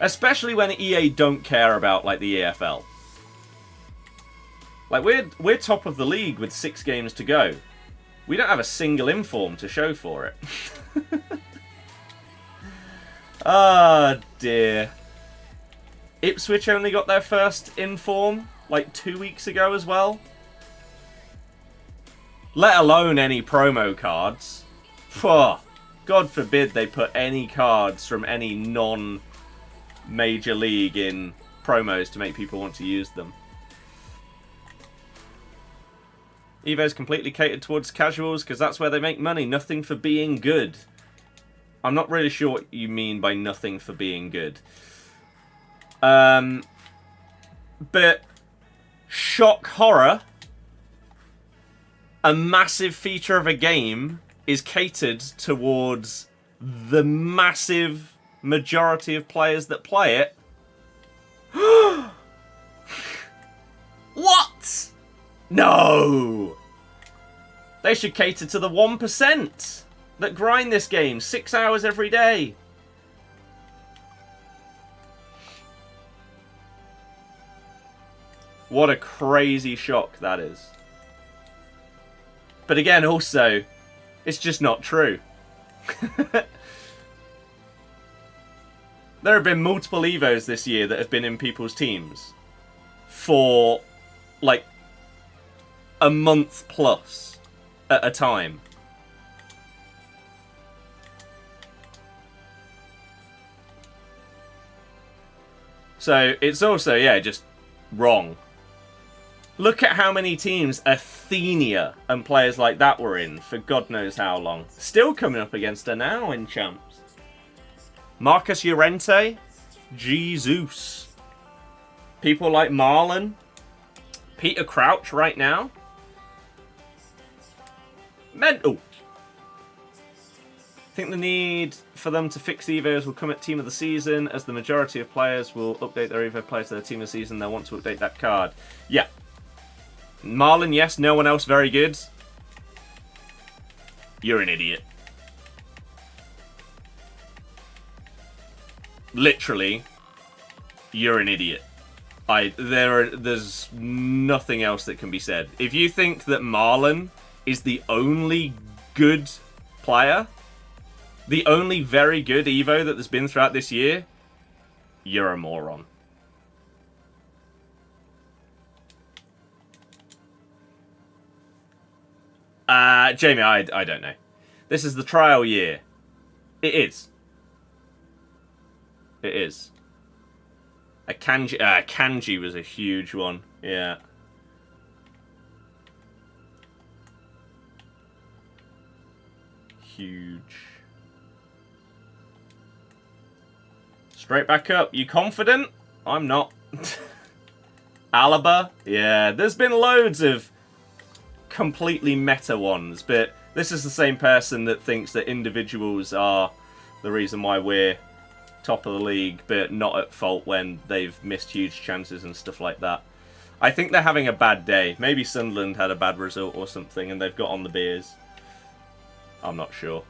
Especially when EA don't care about, like, the EFL. Like, we're top of the league with 6 games to go. We don't have a single inform to show for it. Ah, dear. Ipswich only got their first inform like 2 weeks ago as well. Let alone any promo cards. Phew. God forbid they put any cards from any non-major league in promos to make people want to use them. Evo's completely catered towards casuals because that's where they make money. Nothing for being good. I'm not really sure what you mean by nothing for being good. But shock horror, a massive feature of a game is catered towards the massive majority of players that play it. What? No! They should cater to the 1% that grind this game 6 hours every day. What a crazy shock that is. But again, also, it's just not true. There have been multiple Evos this year that have been in people's teams for, like, a month plus at a time. So, it's also, yeah, just wrong. Look at how many teams Athenia and players like that were in for God knows how long. Still coming up against her now in Champs. Marcus Llorente, Jesus. People like Marlon, Peter Crouch right now. Mental. I think the need for them to fix Evos will come at Team of the Season, as the majority of players will update their Evo players to their Team of the Season. They'll want to update that card. Yeah. Marlon, yes. No one else very good. You're an idiot. Literally, you're an idiot. There's nothing else that can be said. If you think that Marlon is the only good player, the only very good Evo that there's been throughout this year, you're a moron. Jamie, I don't know. This is the trial year. It is. It is. A Kanji was a huge one. Yeah. Huge. Straight back up. You confident? I'm not. Alaba? Yeah, there's been loads of completely meta ones, but this is the same person that thinks that individuals are the reason why we're top of the league, but not at fault when they've missed huge chances and stuff like that. I think they're having a bad day. Maybe Sunderland had a bad result or something and they've got on the beers. I'm not sure.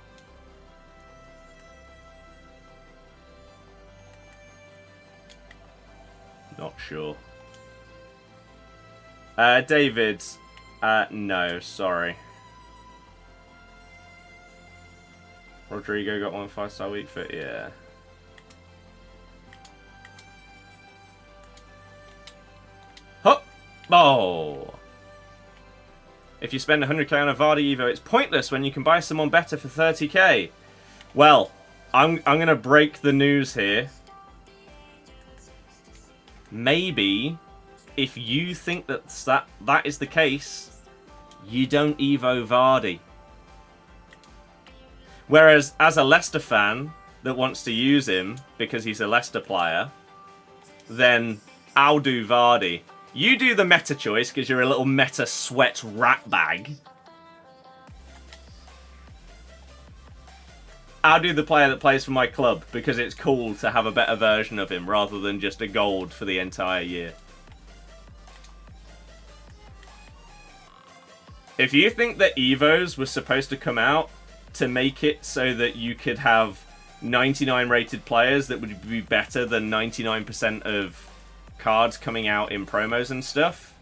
Not sure. David, no, sorry. Rodrigo got 1 5-star week fit, yeah. Huh! Oh! If you spend 100k on a Vardy Evo, it's pointless when you can buy someone better for 30k. Well, I'm going to break the news here. Maybe, if you think that is the case, you don't Evo Vardy. Whereas, as a Leicester fan that wants to use him because he's a Leicester player, then I'll do Vardy. You do the meta choice because you're a little meta sweat rat bag. I'll do the player that plays for my club because it's cool to have a better version of him rather than just a gold for the entire year. If you think that Evos was supposed to come out to make it so that you could have 99 rated players that would be better than 99% of cards coming out in promos and stuff,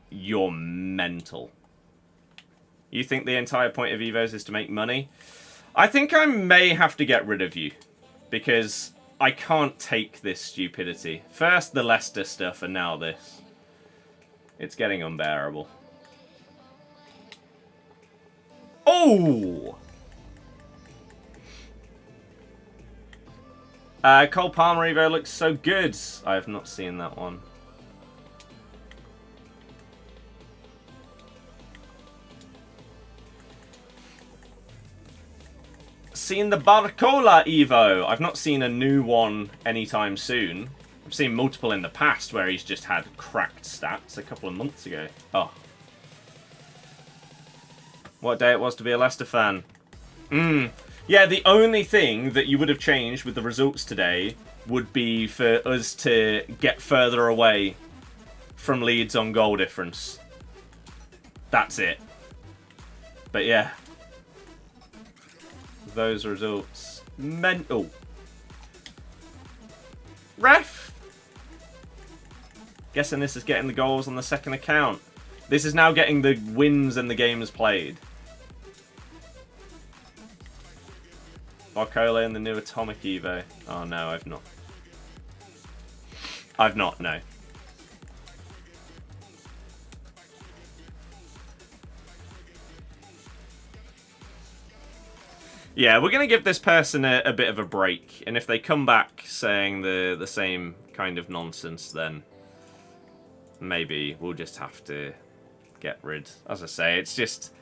you're mental. You think the entire point of Evos is to make money? I think I may have to get rid of you. Because I can't take this stupidity. First the Leicester stuff and now this. It's getting unbearable. Oh! Cole Palmer Evo looks so good. I have not seen that one. Seen the Barcola Evo. I've not seen a new one anytime soon. I've seen multiple in the past where he's just had cracked stats a couple of months ago. Oh. What day it was to be a Leicester fan. Yeah, the only thing that you would have changed with the results today would be for us to get further away from Leeds on goal difference. That's it. But yeah. Those results. Mental. Ref! Guessing this is getting the goals on the second account. This is now getting the wins and the games played. Barcola in the new Atomic Evo. Oh no, I've not. I've not, no. Yeah, we're going to give this person a bit of a break. And if they come back saying the same kind of nonsense, then maybe we'll just have to get rid. As I say, it's just...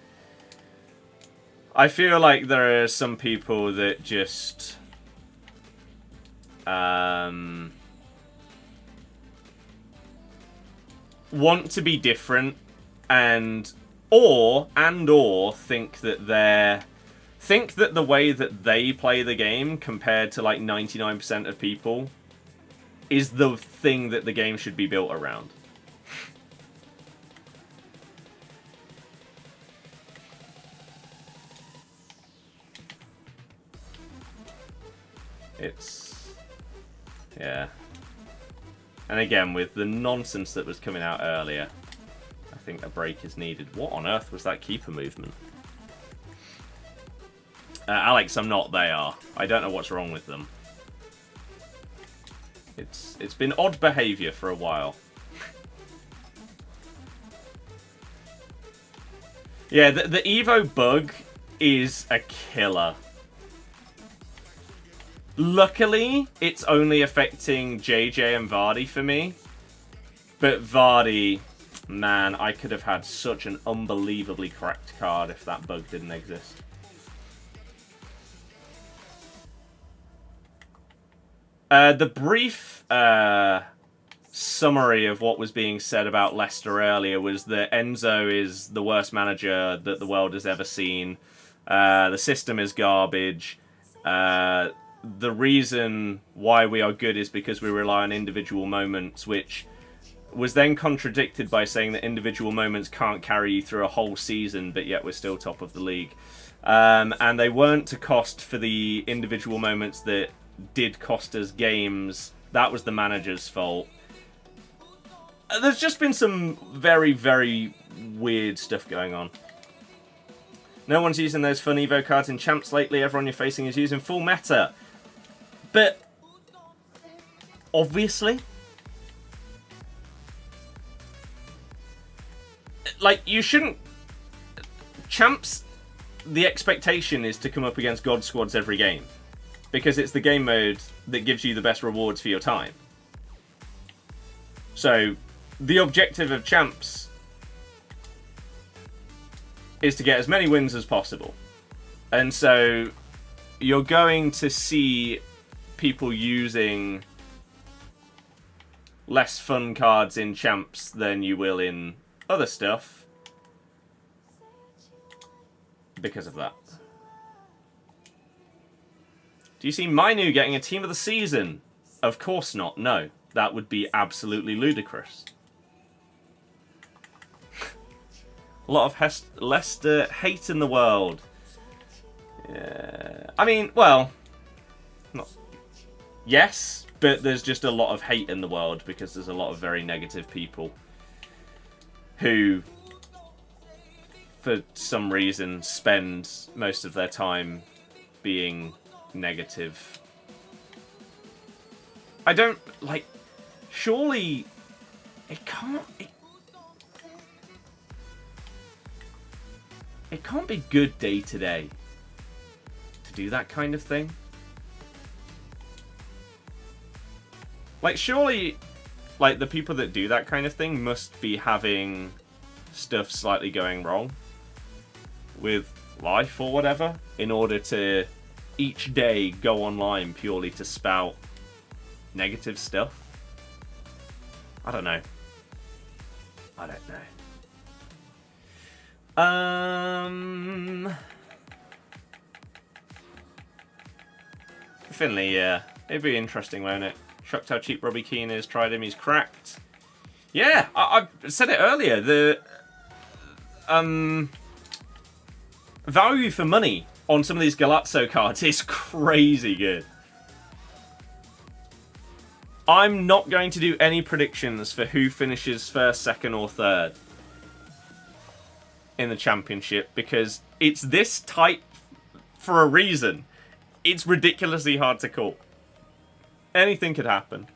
I feel like there are some people that just... want to be different and or think that they're... Think that the way that they play the game compared to like 99% of people is the thing that the game should be built around. It's... yeah. And again, with the nonsense that was coming out earlier, I think a break is needed. What on earth was that keeper movement? Alex, I'm not. They are. I don't know what's wrong with them. It's been odd behaviour for a while. Yeah, the Evo bug is a killer. Luckily, it's only affecting JJ and Vardy for me. But Vardy, man, I could have had such an unbelievably cracked card if that bug didn't exist. The brief summary of what was being said about Leicester earlier was that Enzo is the worst manager that the world has ever seen. The system is garbage. The reason why we are good is because we rely on individual moments, which was then contradicted by saying that individual moments can't carry you through a whole season, but yet we're still top of the league. And they weren't to cost for the individual moments that did cost us games. That was the manager's fault. There's just been some very, very weird stuff going on. No one's using those fun Evo cards in Champs lately. Everyone you're facing is using full meta. But obviously, like, you shouldn't... Champs, the expectation is to come up against God Squads every game. Because it's the game mode that gives you the best rewards for your time. So, the objective of Champs is to get as many wins as possible. And so, you're going to see people using less fun cards in Champs than you will in other stuff. Because of that. Do you see Mainu getting a team of the season? Of course not, no. That would be absolutely ludicrous. A lot of Leicester hate in the world. Yeah. I mean, well... not. Yes, but there's just a lot of hate in the world because there's a lot of very negative people who for some reason, spend most of their time being negative. I don't, like, surely it can't, it can't be good day to day to do that kind of thing. Like, surely, like, the people that do that kind of thing must be having stuff slightly going wrong with life or whatever, in order to each day go online purely to spout negative stuff. I don't know. Finley, yeah. It'd be interesting, won't it? Shocked how cheap Robbie Keane is. Tried him, he's cracked. Yeah, I said it earlier. The value for money on some of these GOLAZO cards is crazy good. I'm not going to do any predictions for who finishes first, second, or third in the championship, because it's this tight for a reason. It's ridiculously hard to call. Anything could happen.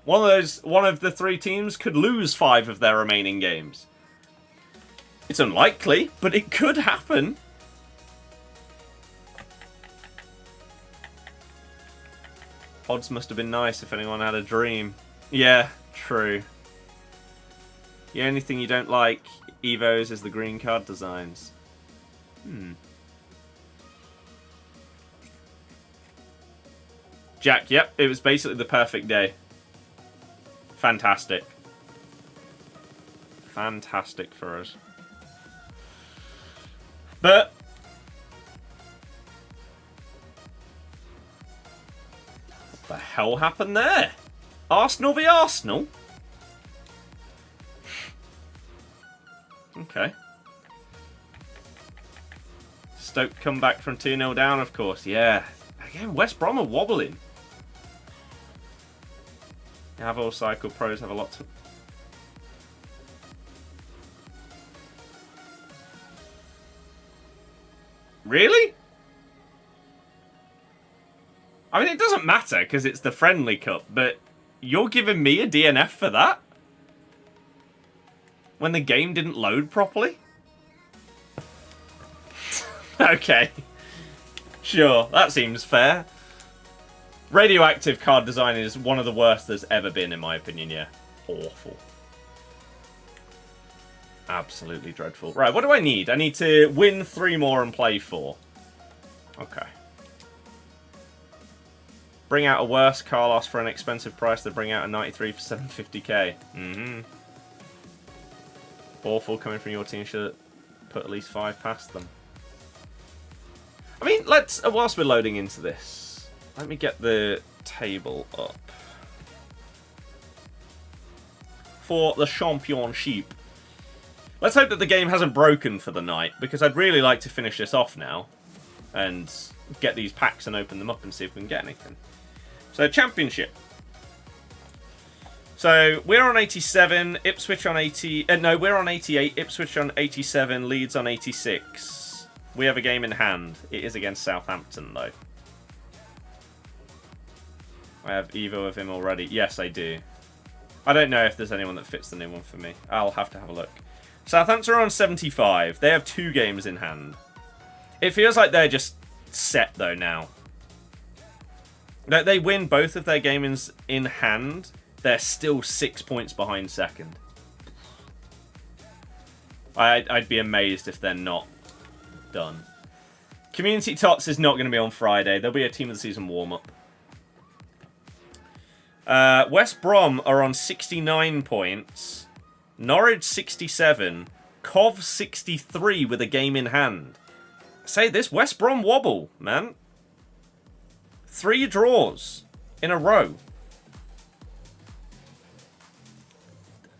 One of the three teams could lose 5 of their remaining games. It's unlikely, but it could happen. Odds must have been nice if anyone had a dream. Yeah, true. The only thing you don't like, Evos, is the green card designs. Jack, yep, it was basically the perfect day. Fantastic. Fantastic for us. But what the hell happened there? Arsenal v Arsenal? Okay. Stoke come back from 2-0 down, of course. Yeah. Again, West Brom are wobbling. Have all cycle pros have a lot to... Really? I mean, it doesn't matter because it's the friendly cup, but you're giving me a DNF for that? When the game didn't load properly? Okay. Sure, that seems fair. Radioactive card design is one of the worst there's ever been, in my opinion, yeah. Awful. Absolutely dreadful. Right, what do I need? I need to win 3 more and play 4. Okay. Bring out a worse Carlos for an expensive price than bring out a 93 for 750k. Awful coming from your team. Should put at least 5 past them. I mean, let's, whilst we're loading into this, let me get the table up. For the championship. Let's hope that the game hasn't broken for the night, because I'd really like to finish this off now. And get these packs and open them up and see if we can get anything. So, championship. So, we're on 87, Ipswich on 80... no, we're on 88, Ipswich on 87, Leeds on 86. We have a game in hand. It is against Southampton, though. I have Evo of him already. Yes, I do. I don't know if there's anyone that fits the new one for me. I'll have to have a look. Southampton are on 75. They have 2 games in hand. It feels like they're just set, though, now. They win both of their games in hand. They're still 6 points behind second. I'd be amazed if they're not done. Community Tots is not going to be on Friday. There'll be a Team of the Season warm-up. West Brom are on 69 points. Norwich 67. Cov 63 with a game in hand. Say this West Brom wobble, man. 3 draws in a row.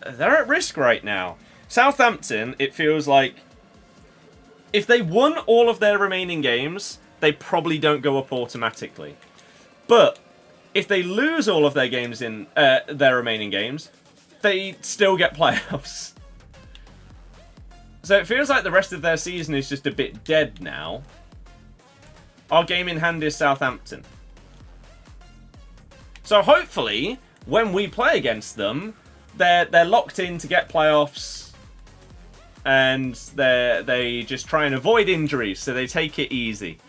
They're at risk right now. Southampton, it feels like if they won all of their remaining games, they probably don't go up automatically. But if they lose all of their games in their remaining games, they still get playoffs. So So it feels like the rest of their season is just a bit dead now. Our game in hand is Southampton. So hopefully, when we play against them, they're locked in to get playoffs, and they just try and avoid injuries, so they take it easy.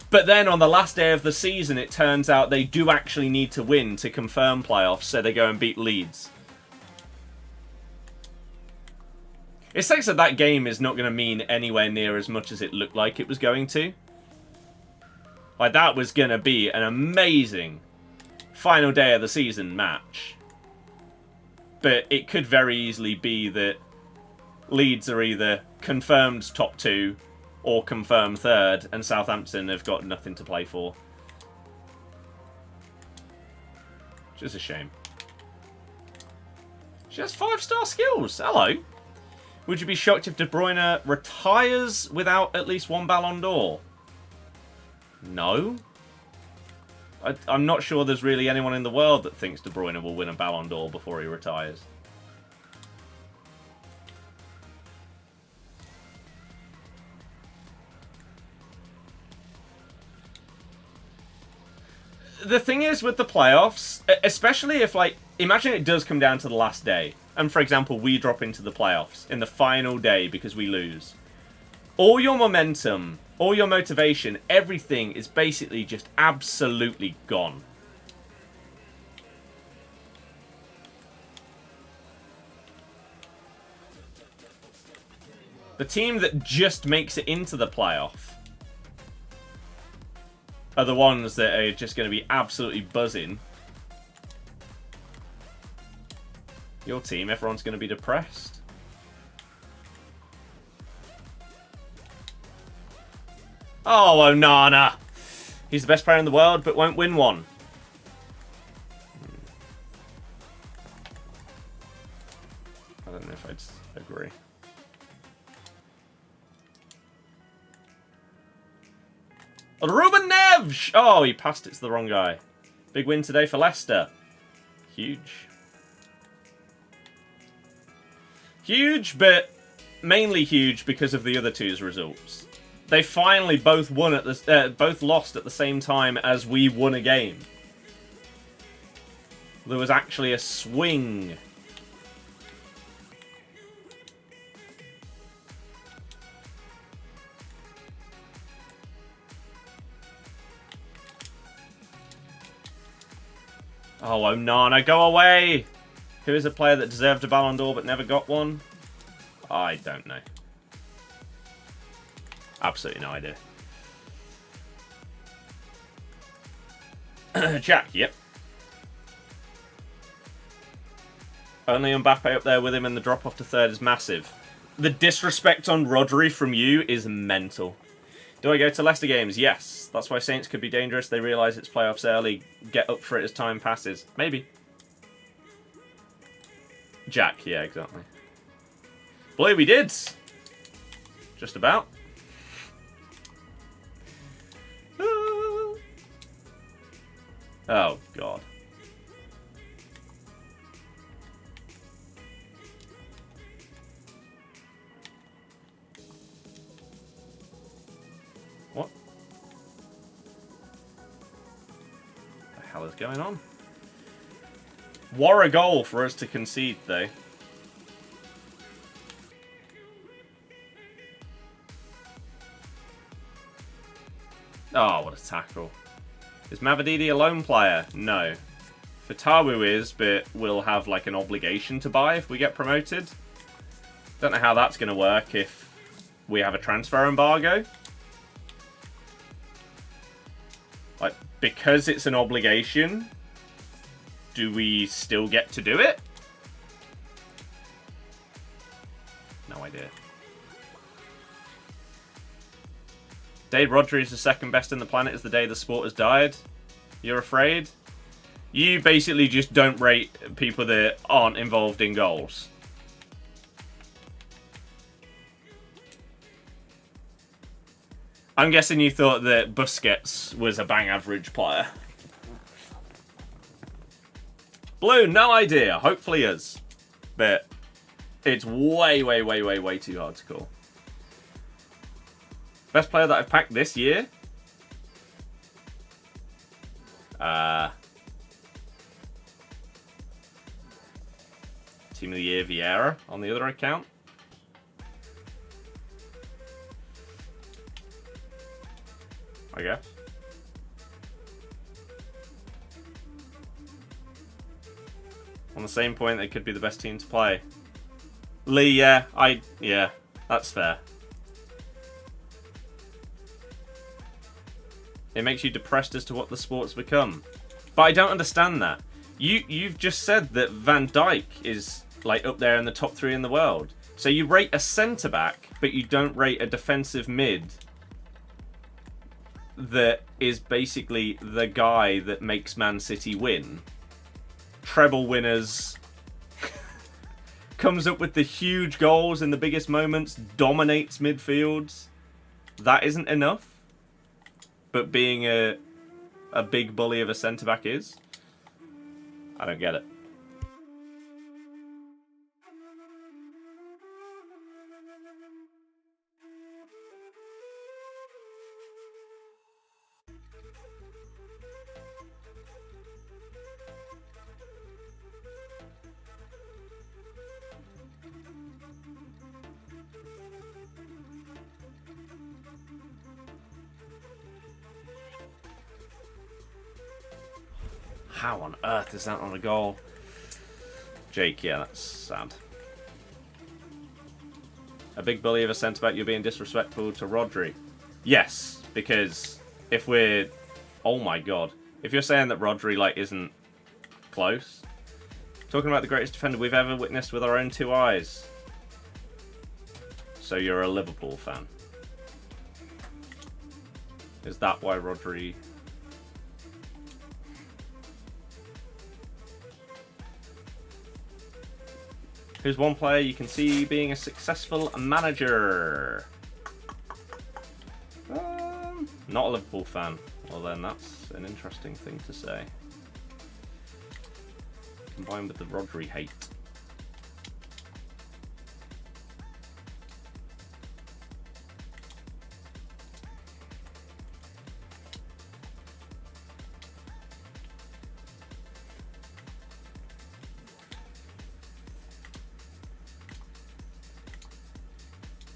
But then on the last day of the season, it turns out they do actually need to win to confirm playoffs, so they go and beat Leeds. It sucks that that game is not going to mean anywhere near as much as it looked like it was going to. Like, that was going to be an amazing final day of the season match. But it could very easily be that Leeds are either confirmed top 2 or confirmed 3rd, and Southampton have got nothing to play for. Which is a shame. She has 5-star skills. Hello. Would you be shocked if De Bruyne retires without at least one Ballon d'Or? No. I'm not sure there's really anyone in the world that thinks De Bruyne will win a Ballon d'Or before he retires. The thing is with the playoffs, especially if, like, imagine it does come down to the last day, and for example, we drop into the playoffs in the final day because we lose. All your momentum, all your motivation, everything is basically just absolutely gone. The team that just makes it into the playoff are the ones that are just going to be absolutely buzzing. Your team, everyone's going to be depressed. Oh, Onana! He's the best player in the world, but won't win one. I don't know if I'd agree. Ruben Neves! Oh, he passed it to the wrong guy. Big win today for Leicester. Huge. Huge, but mainly huge because of the other two's results. They finally both won at the both lost at the same time as we won a game. There was actually a swing. Oh, Onana, go away! Who is a player that deserved a Ballon d'Or but never got one? I don't know. Absolutely no idea. Jack, yep. Only Mbappe up there with him, and the drop-off to 3rd is massive. The disrespect on Rodri from you is mental. Do I go to Leicester games? Yes. That's why Saints could be dangerous. They realise it's playoffs early. Get up for it as time passes. Maybe. Jack, yeah, exactly. Boy, we did. Just about. Oh, God. What? The hell is going on? What a goal for us to concede, though. Oh, what a tackle. Is Mavididi a lone player? No. Fatawu is, but we'll have like an obligation to buy if we get promoted. Don't know how that's going to work if we have a transfer embargo. Like, because it's an obligation, do we still get to do it? No idea. Day Rodri is the second best in the planet is the day the sport has died. You're afraid? You basically just don't rate people that aren't involved in goals. I'm guessing you thought that Busquets was a bang average player. Blue, no idea. Hopefully is. But It's way, way, way, way, way too hard to call. Best player that I've packed this year? Team of the Year Vieira on the other account. I guess. On the same point, they could be the best team to play. Lee, yeah, that's fair. It makes you depressed as to what the sport's become. But I don't understand that. You've just said that Van Dijk is like up there in the top 3 in the world. So you rate a centre-back, but you don't rate a defensive mid that is basically the guy that makes Man City win. Treble winners, comes up with the huge goals in the biggest moments, dominates midfields. That isn't enough. But being a big bully of a centre-back is. I don't get it. How on earth is that on a goal? Jake, yeah, that's sad. A big bully of a centre-back, you're being disrespectful to Rodri. Yes, because if we're... Oh my god. If you're saying that Rodri, like, isn't close... Talking about the greatest defender we've ever witnessed with our own 2 eyes. So you're a Liverpool fan. Is that why Rodri... Who's one player you can see being a successful manager? Not a Liverpool fan. Well then, that's an interesting thing to say. Combined with the Rodri hate.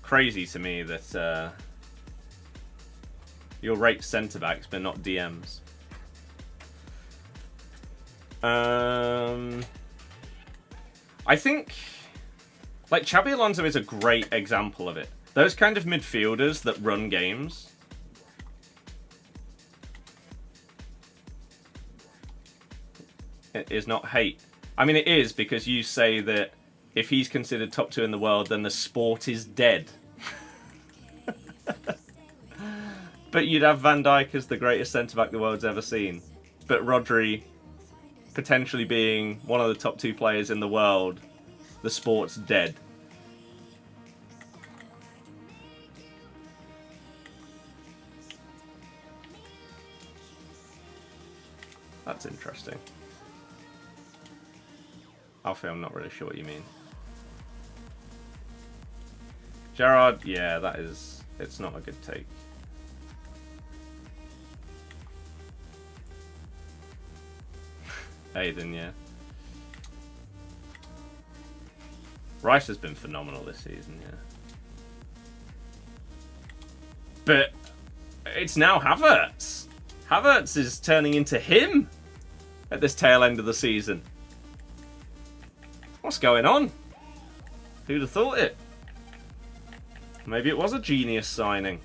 Crazy to me that you'll rate centre-backs but not DMs. I think like Xabi Alonso is a great example of it. Those kind of midfielders that run games. It is not hate. I mean, it is, because you say that if he's considered top 2 in the world, then the sport is dead. But you'd have Van Dijk as the greatest centre-back the world's ever seen. But Rodri potentially being one of the top 2 players in the world, the sport's dead. That's interesting. Alfie, I'm not really sure what you mean. Gerrard, yeah, that is... It's not a good take. Aiden, yeah. Rice has been phenomenal this season, yeah. But it's now Havertz. Havertz is turning into him at this tail end of the season. What's going on? Who'd have thought it? Maybe it was a genius signing.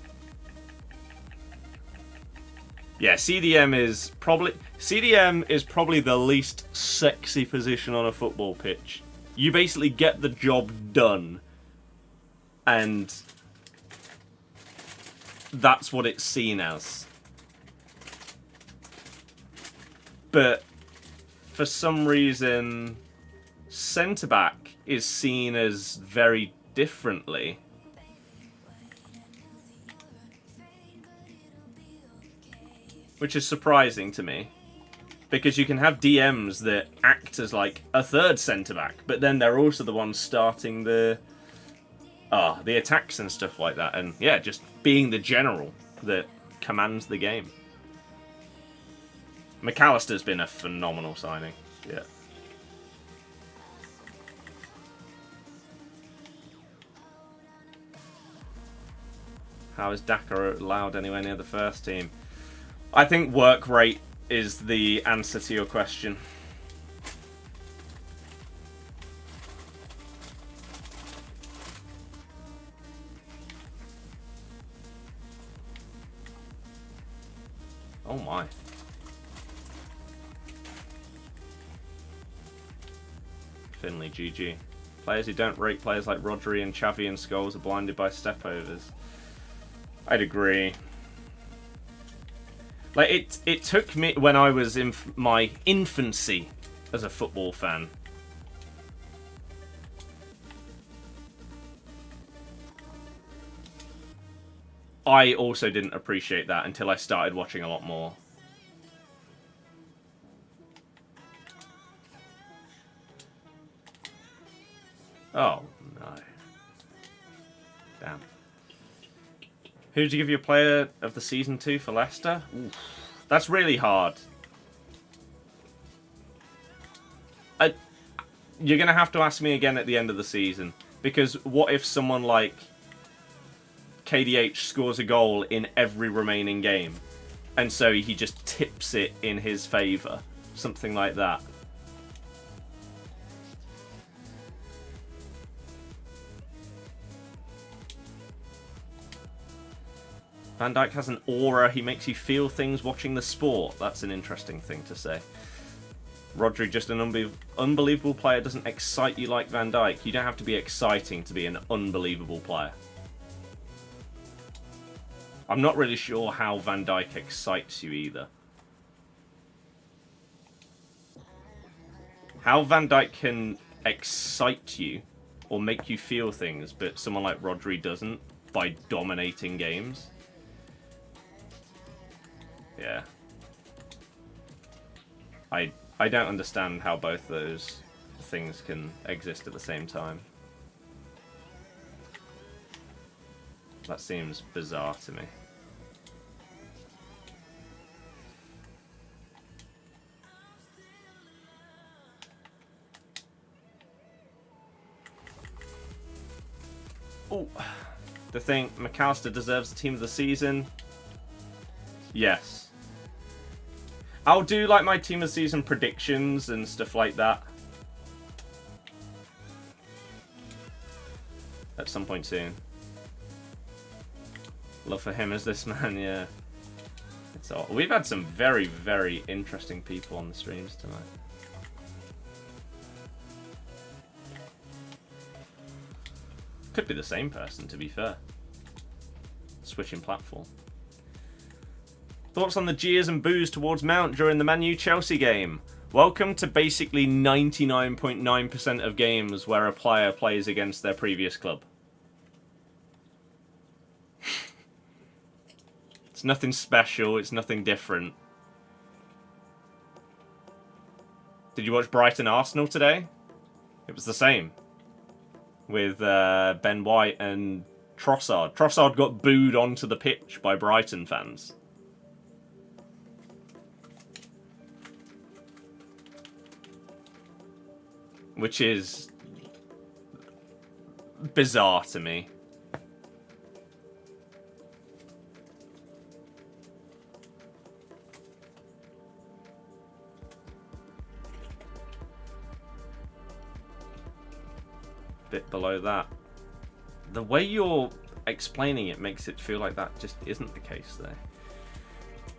Yeah, CDM is probably the least sexy position on a football pitch. You basically get the job done, and that's what it's seen as. But for some reason, centre-back is seen as very differently. Which is surprising to me, Because you can have DMs that act as like a third centre-back, but then they're also the ones starting the attacks and stuff like that. And yeah, just being the general that commands the game. McAllister's been a phenomenal signing. Yeah. How is Daka allowed anywhere near the first team? I think work rate is the answer to your question. Oh my. Finley, GG. Players who don't rate players like Rodri and Xavi and Scholes are blinded by stepovers. I'd agree. Like, it took me, when I was in my infancy as a football fan, I also didn't appreciate that until I started watching a lot more. Oh, no. Damn. Who did you give your player of the season to for Leicester? Oof. That's really hard. You're going to have to ask me again at the end of the season. Because what if someone like KDH scores a goal in every remaining game? And so he just tips it in his favour. Something like that. Van Dijk has an aura. He makes you feel things watching the sport. That's an interesting thing to say. Rodri, just an unbelievable player, doesn't excite you like Van Dijk. You don't have to be exciting to be an unbelievable player. I'm not really sure how Van Dijk excites you either. How Van Dijk can excite you or make you feel things, but someone like Rodri doesn't by dominating games. Yeah. I don't understand how both those things can exist at the same time. That seems bizarre to me. Oh, the thing, McAllister deserves the team of the season. Yes. I'll do like my team of the season predictions and stuff like that. At some point soon. Love for him as this man, yeah. It's all. We've had some very, very interesting people on the streams tonight. Could be the same person, to be fair. Switching platform. Thoughts on the jeers and boos towards Mount during the Man U Chelsea game? Welcome to basically 99.9% of games where a player plays against their previous club. It's nothing special, it's nothing different. Did you watch Brighton Arsenal today? It was the same. With Ben White and Trossard. Trossard got booed onto the pitch by Brighton fans. Which is bizarre to me. Bit below that. The way you're explaining it makes it feel like that just isn't the case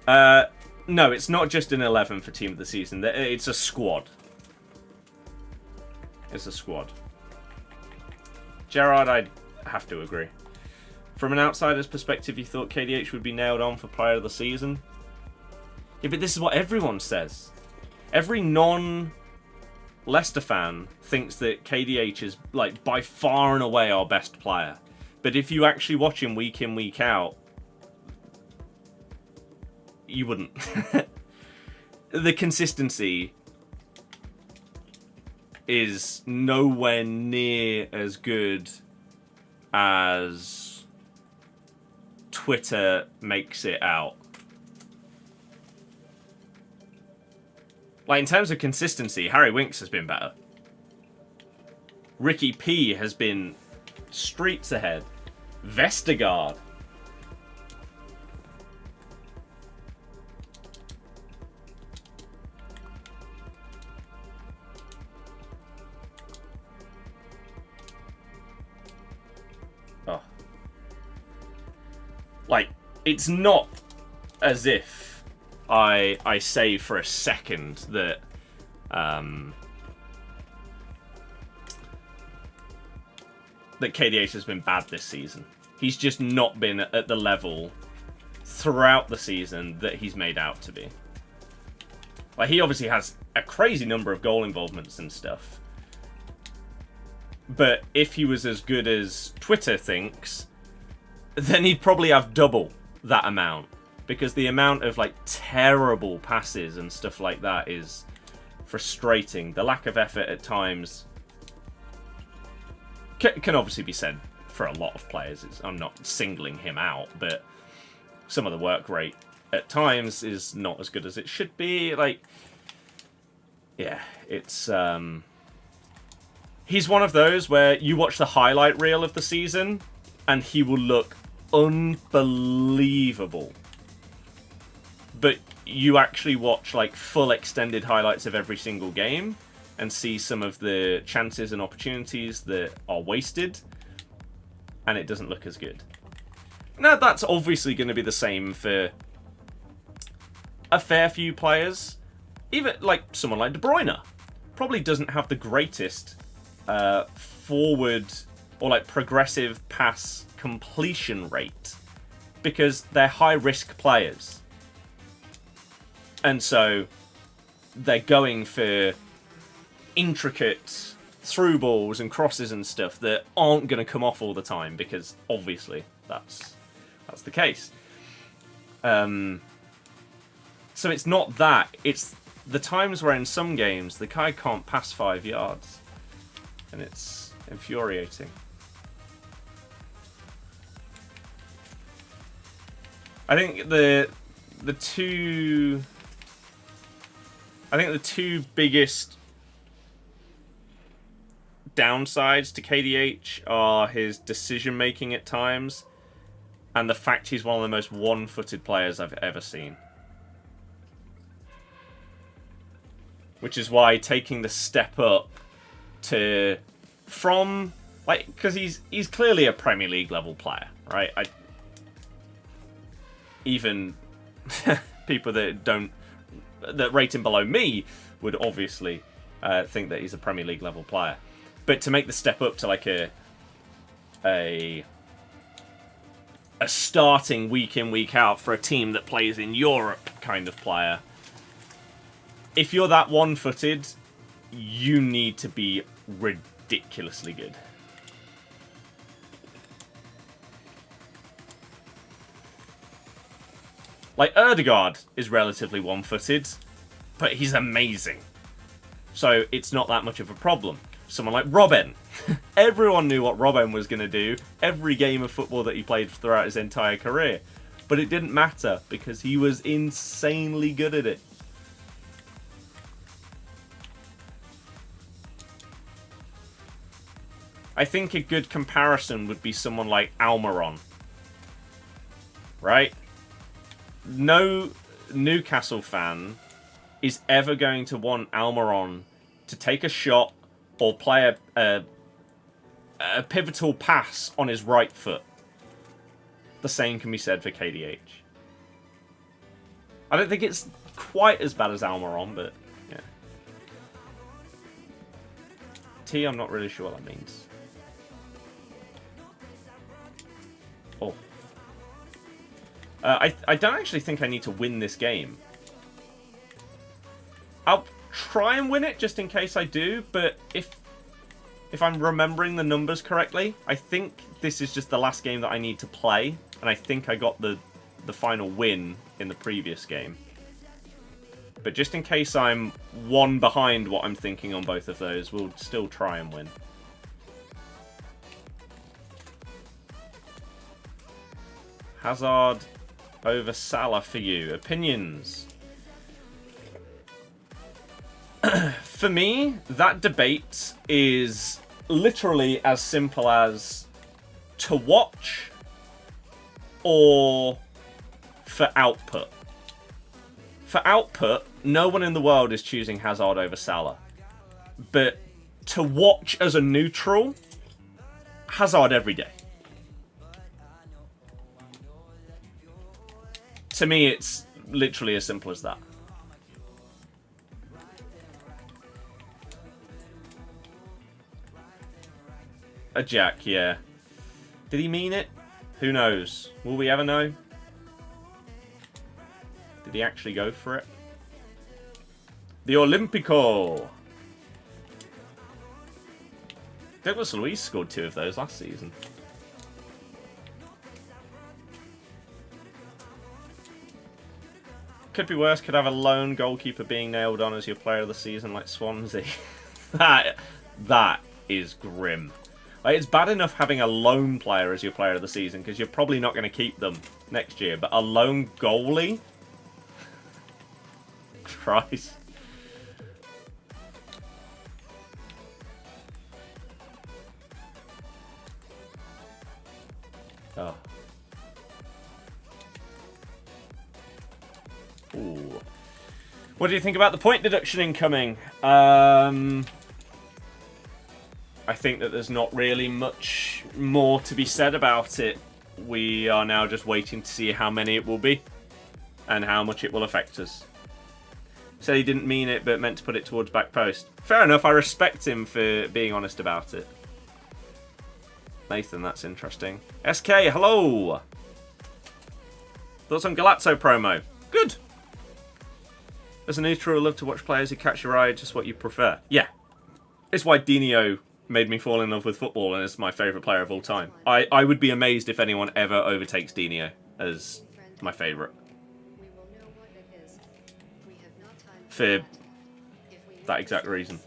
there. No, it's not just an 11 for team of the season. It's a squad. It's a squad. Gerard, I'd have to agree. From an outsider's perspective, you thought KDH would be nailed on for player of the season? Yeah, but this is what everyone says. Every non-Leicester fan thinks that KDH is, like, by far and away our best player. But if you actually watch him week in, week out, you wouldn't. the consistency is nowhere near as good as Twitter makes it out. Like, in terms of consistency, Harry Winks has been better. Ricky P has been streets ahead. Vestergaard. Oh. Like, it's not as if I say for a second that that KDH has been bad this season. He's just not been at the level throughout the season that he's made out to be. Like, he obviously has a crazy number of goal involvements and stuff. But if he was as good as Twitter thinks, then he'd probably have double that amount. Because the amount of, like, terrible passes and stuff like that is frustrating. The lack of effort at times can obviously be said for a lot of players. I'm not singling him out, but some of the work rate at times is not as good as it should be. Like, yeah, it's he's one of those where you watch the highlight reel of the season and he will look unbelievable. But you actually watch, like, full extended highlights of every single game and see some of the chances and opportunities that are wasted, and it doesn't look as good. Now, that's obviously going to be the same for a fair few players. Even, like, someone like De Bruyne probably doesn't have the greatest forward or, like, progressive pass completion rate because they're high-risk players. And so they're going for intricate through balls and crosses and stuff that aren't going to come off all the time because obviously that's the case. So it's not that. It's the times where in some games the guy can't pass 5 yards. And it's infuriating. I think the two biggest downsides to KDH are his decision making at times and the fact he's one of the most one-footed players I've ever seen. Which is why taking the step up to from, like, because he's clearly a Premier League level player, right? Even people that rate him below me would obviously think that he's a Premier League level player. But to make the step up to, like, a starting week in, week out for a team that plays in Europe kind of player, if you're that one-footed, you need to be ridiculously good. Like, Ødegaard is relatively one-footed, but he's amazing. So it's not that much of a problem. Someone like Robben. Everyone knew what Robben was going to do every game of football that he played throughout his entire career. But it didn't matter because he was insanely good at it. I think a good comparison would be someone like Almiron. Right? No Newcastle fan is ever going to want Almiron to take a shot or play a pivotal pass on his right foot. The same can be said for KDH. I don't think it's quite as bad as Almiron, but yeah. T, I'm not really sure what that means. Oh. I don't actually think I need to win this game. I'll try and win it just in case I do, but if I'm remembering the numbers correctly, I think this is just the last game that I need to play, and I think I got the final win in the previous game. But just in case I'm one behind what I'm thinking on both of those, we'll still try and win. Hazard over Salah for you. Opinions? For me, that debate is literally as simple as to watch or for output. For output, no one in the world is choosing Hazard over Salah. But to watch as a neutral, Hazard every day. To me, it's literally as simple as that. A jack, yeah. Did he mean it? Who knows? Will we ever know? Did he actually go for it? The Olympico. Douglas Luiz scored 2 of those last season. Could be worse. Could have a lone goalkeeper being nailed on as your player of the season like Swansea. that is grim. Like, it's bad enough having a lone player as your player of the season because you're probably not going to keep them next year. But a lone goalie? Christ. Oh. Ooh. What do you think about the point deduction incoming? I think that there's not really much more to be said about it. We are now just waiting to see how many it will be and how much it will affect us. Said he didn't mean it, but meant to put it towards back post. Fair enough, I respect him for being honest about it. Nathan, that's interesting. SK, hello! Thoughts on GOLAZO promo? Good. As a neutral, I love to watch players who catch your eye, just what you prefer. Yeah. It's why Dino made me fall in love with football and is my favourite player of all time. I would be amazed if anyone ever overtakes Dino as my favourite. For that exact reason.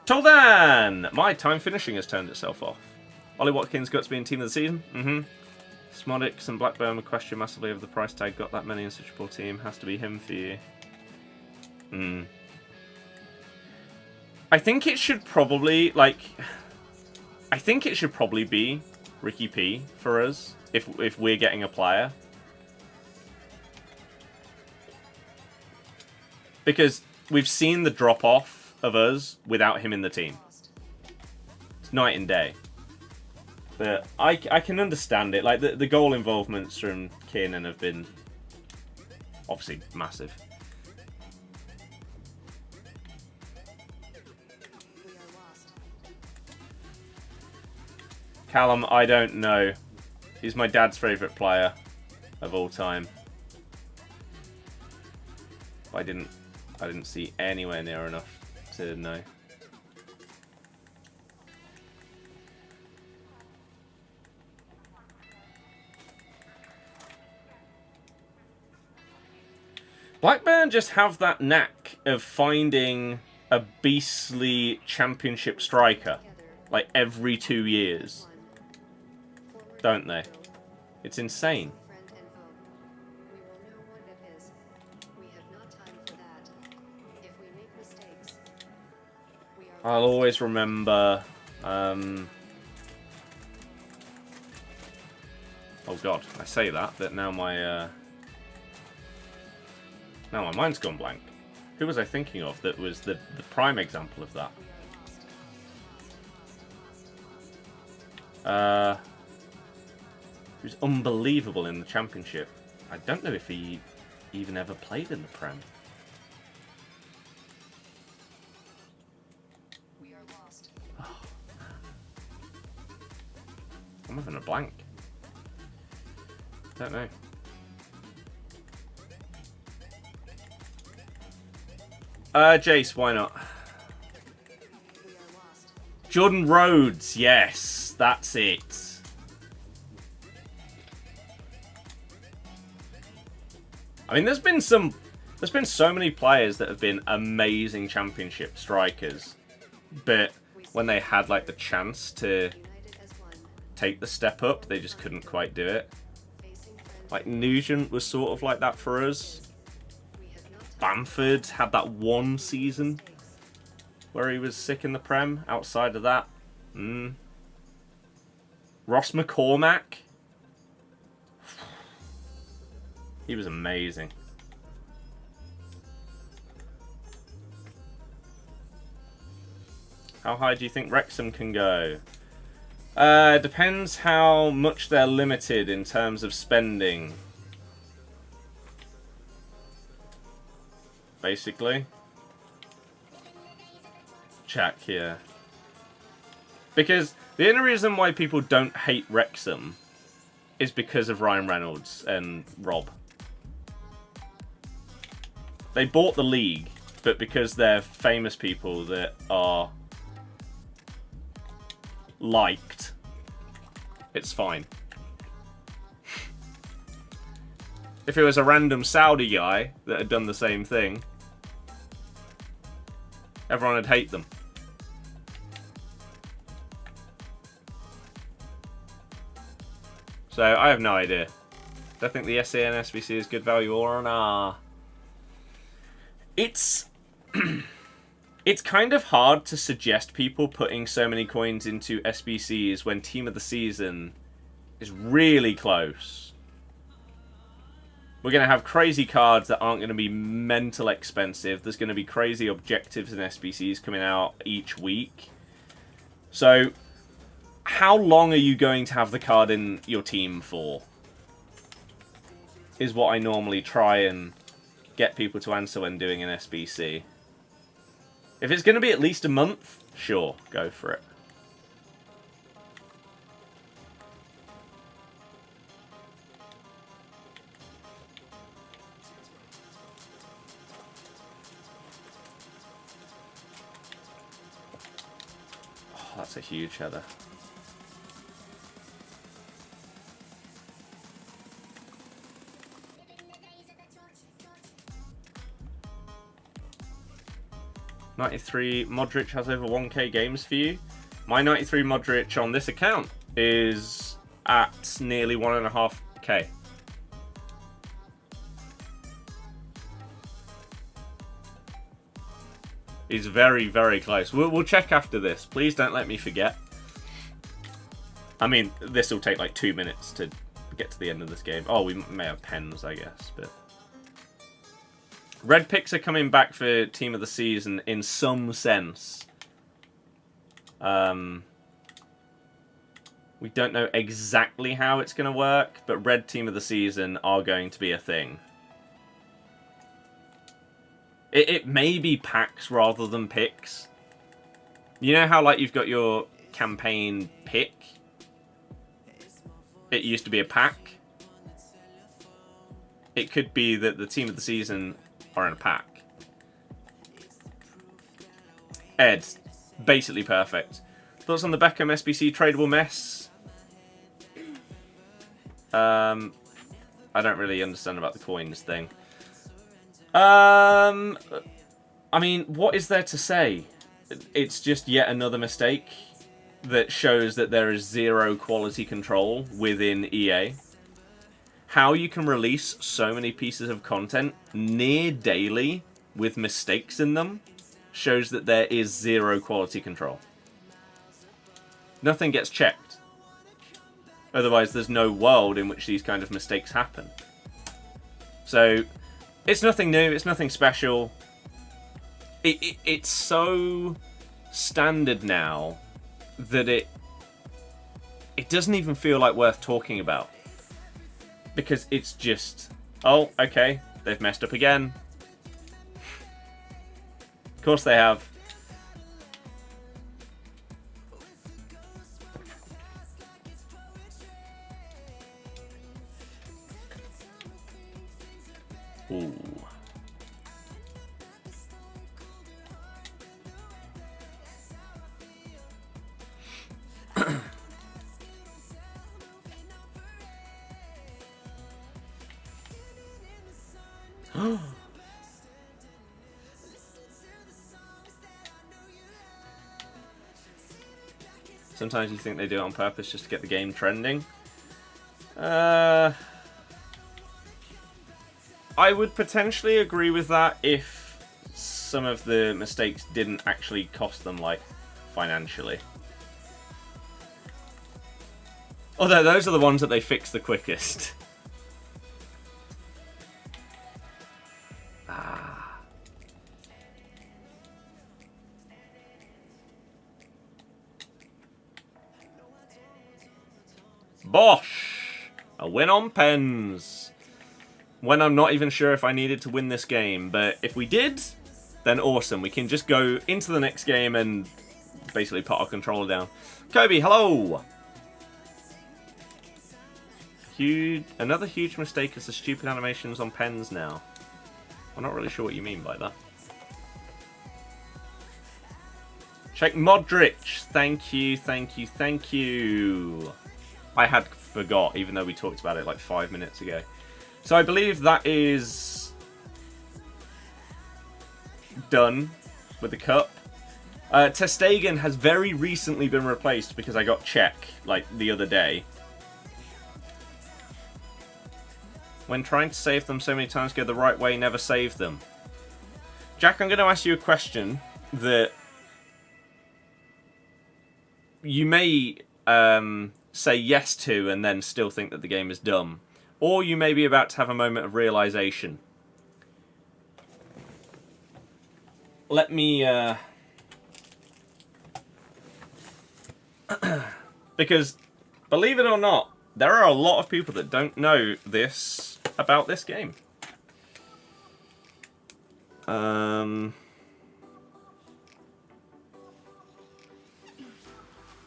Toldan! My time finishing has turned itself off. Ollie Watkins got to be in team of the season. Smodics and Blackburn would question massively over the price tag. Got that many in such a poor team. Has to be him for you. I think it should probably, I think it should probably be Ricky P for us if we're getting a player. Because we've seen the drop-off of us without him in the team. It's night and day. But I can understand it. Like, the goal involvements from Kiernan have been obviously massive. Callum, I don't know. He's my dad's favourite player of all time. I didn't see anywhere near enough to know. Blackburn just have that knack of finding a beastly championship striker like every 2 years. Don't they? It's insane. I'll always remember... oh god, I say that, but now my mind's gone blank. Who was I thinking of that was the prime example of that? He was unbelievable in the Championship. I don't know if he even ever played in the Prem. Oh, I'm having a blank. Don't know. Jace, why not? Jordan Rhodes, yes, that's it. I mean, there's been some There's been so many players that have been amazing championship strikers, but when they had like the chance to take the step up, they just couldn't quite do it. Like Nugent was sort of like that for us. Bamford had that one season where he was sick in the Prem. Outside of that, Ross McCormack, he was amazing. How high do you think Wrexham can go? Depends how much they're limited in terms of spending. Basically. Check here. Because the only reason why people don't hate Wrexham is because of Ryan Reynolds and Rob. They bought the league, but because they're famous people that are liked, it's fine. If it was a random Saudi guy that had done the same thing, everyone would hate them. So I have no idea. Do I think the SA and SBC is good value or nah? It's it's kind of hard to suggest people putting so many coins into SBCs when Team of the Season is really close. We're going to have crazy cards that aren't going to be mental expensive. There's going to be crazy objectives and SBCs coming out each week. So, how long are you going to have the card in your team for? Is what I normally try and get people to answer when doing an SBC. If it's going to be at least a month, sure, go for it. Oh, that's a huge header. .93 Modric has over 1k games for you. My 93 Modric on this account is at nearly 1.5k. He's very, very close. We'll check after this. Please don't let me forget. I mean, this will take like 2 minutes to get to the end of this game. Oh, we may have pens, I guess, but... Red picks are coming back for Team of the Season in some sense. We don't know exactly how it's going to work, but Red Team of the Season are going to be a thing. It may be packs rather than picks. You know how like you've got your campaign pick? It used to be a pack. It could be that the Team of the Season are in a pack. Ed, basically perfect. Thoughts on the Beckham SBC tradable mess? I don't really understand about the coins thing. I mean, what is there to say? It's just yet another mistake that shows that there is zero quality control within EA. How you can release so many pieces of content near daily with mistakes in them shows that there is zero quality control. Nothing gets checked. Otherwise, there's no world in which these kind of mistakes happen. So, it's nothing new, it's nothing special. It's so standard now that it doesn't even feel like worth talking about. Because it's just, oh, okay, they've messed up again. Of course they have. Ooh. Sometimes you think they do it on purpose just to get the game trending. I would potentially agree with that if some of the mistakes didn't actually cost them, like, financially. Although those are the ones that they fix the quickest. Bosh! A win on pens. When I'm not even sure if I needed to win this game, but if we did, then awesome. We can just go into the next game and basically put our controller down. Kobe, hello! Another huge mistake is the stupid animations on pens now. I'm not really sure what you mean by that. Check Modric. Thank you, thank you, thank you. I had forgot, even though we talked about it like 5 minutes ago. So I believe that is done with the cup. Ter Stegen has very recently been replaced because I got check like the other day. When trying to save them so many times, go the right way, never save them. Jack, I'm going to ask you a question that you may say yes to and then still think that the game is dumb. Or you may be about to have a moment of realization. Let me... because, believe it or not, there are a lot of people that don't know this about this game.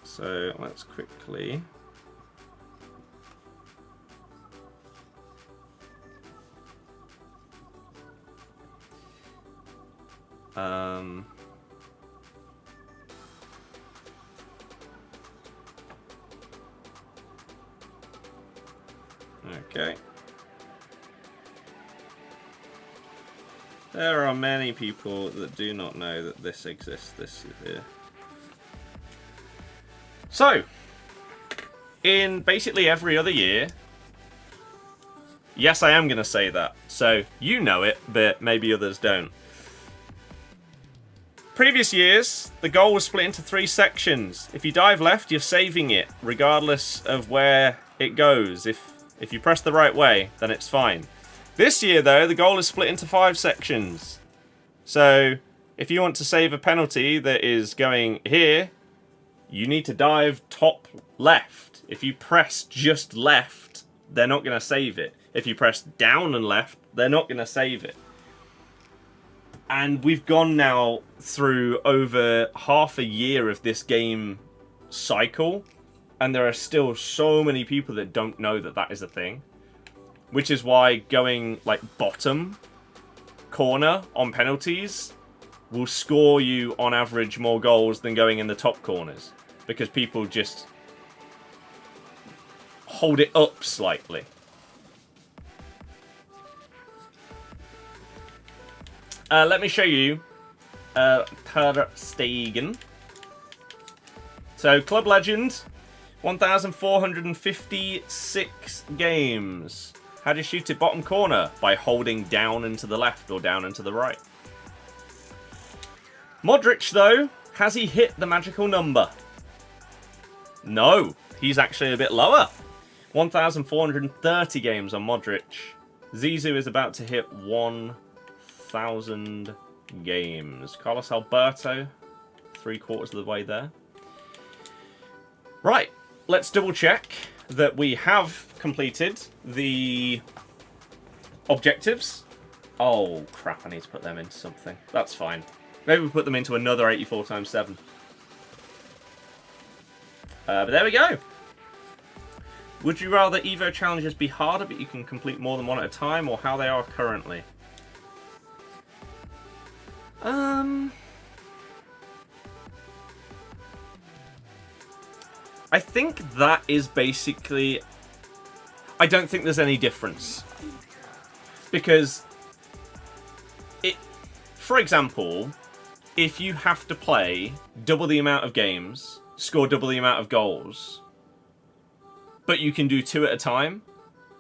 So let's quickly... Okay. There are many people that do not know that this exists. This is here. So, in basically every other year, yes, I am going to say that. So, you know it, but maybe others don't. Previous years, the goal was split into 3 sections. If you dive left, you're saving it, regardless of where it goes. If you press the right way, then it's fine. This year, though, the goal is split into 5 sections. So, if you want to save a penalty that is going here, you need to dive top left. If you press just left, they're not going to save it. If you press down and left, they're not going to save it. And we've gone now through over half a year of this game cycle, and there are still so many people that don't know that that is a thing. Which is why going, like, bottom corner on penalties will score you, on average, more goals than going in the top corners. Because people just hold it up slightly. Let me show you Ter Stegen. So, Club Legend, 1,456 games. How do you shoot it bottom corner? By holding down and to the left or down and to the right. Modric, though, has he hit the magical number? No, he's actually a bit lower. 1,430 games on Modric. Zizou is about to hit 1,000 games. Carlos Alberto, 3/4 of the way there. Right, let's double check that we have completed the objectives. Oh, crap, I need to put them into something. That's fine. Maybe we'll put them into another 84 times 7. But there we go. Would you rather Evo challenges be harder but you can complete more than one at a time, or how they are currently? I think that is basically... I don't think there's any difference. Because, for example, if you have to play double the amount of games score double the amount of goals, but you can do 2 at a time,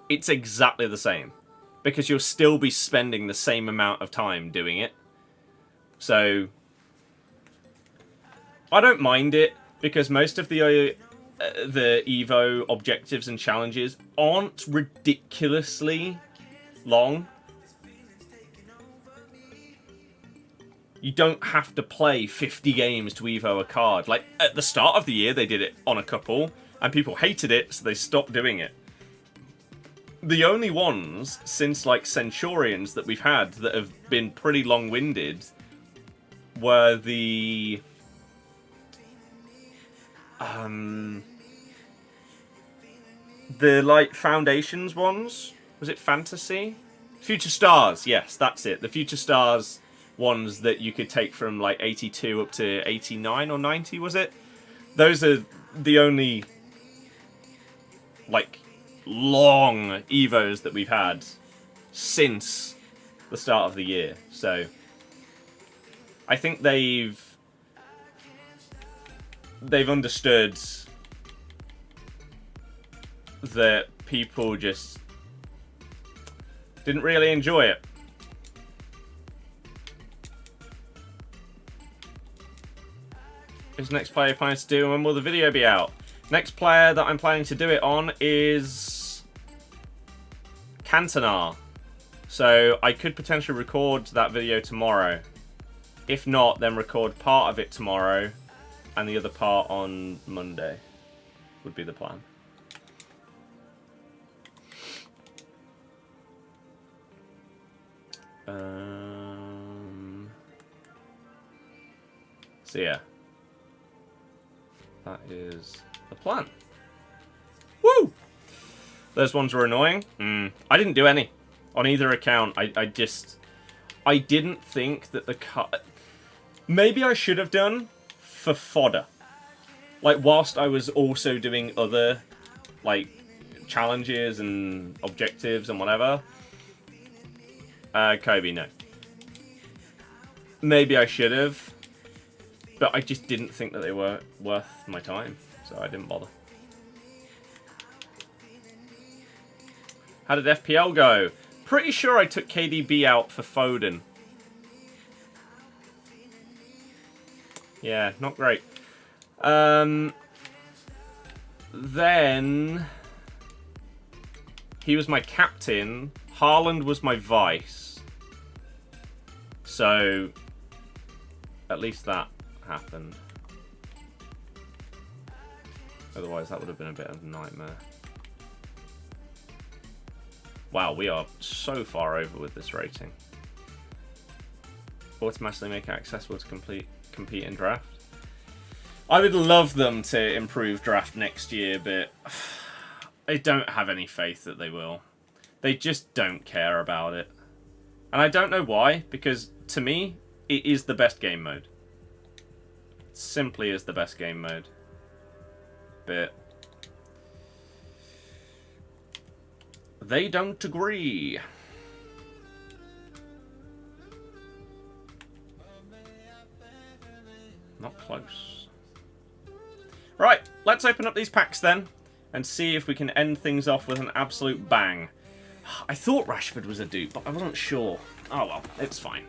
it's exactly the same. Because you'll still be spending the same amount of time doing it. So, I don't mind it, because most of the Evo objectives and challenges aren't ridiculously long. You don't have to play 50 games to Evo a card. Like, at the start of the year, they did it on a couple, and people hated it, so they stopped doing it. The only ones since, like, Centurions that we've had that have been pretty long-winded were the... the, like, Foundations ones. Was it Fantasy? Future Stars, yes, that's it. The Future Stars ones that you could take from, like, 82 up to 89 or 90, was it? Those are the only, like, long Evos that we've had since the start of the year. So I think they've understood that people just didn't really enjoy it. Who's the next player planning to do, and when will the video be out? Next player that I'm planning to do it on is Cantona. So I could potentially record that video tomorrow. If not, then record part of it tomorrow and the other part on Monday would be the plan. So yeah, that is the plan. Woo! Those ones were annoying. I didn't do any on either account. I didn't think that the cut. Maybe I should have done for fodder. Like, whilst I was also doing other, like, challenges and objectives and whatever. Kobe, no. Maybe I should have. But I just didn't think that they were worth my time. So I didn't bother. How did FPL go? Pretty sure I took KDB out for Foden. Yeah, not great. Then he was my captain. Haaland was my vice. So at least that happened. Otherwise that would have been a bit of a nightmare. Wow, we are so far over with this rating. Automatically make it accessible to compete in draft. I would love them to improve draft next year, but I don't have any faith that they will. They just don't care about it. And I don't know why, because to me, it is the best game mode. It simply is the best game mode. But they don't agree. Not close. Right, let's open up these packs then and see if we can end things off with an absolute bang. I thought Rashford was a dupe, but I wasn't sure. Oh well, it's fine.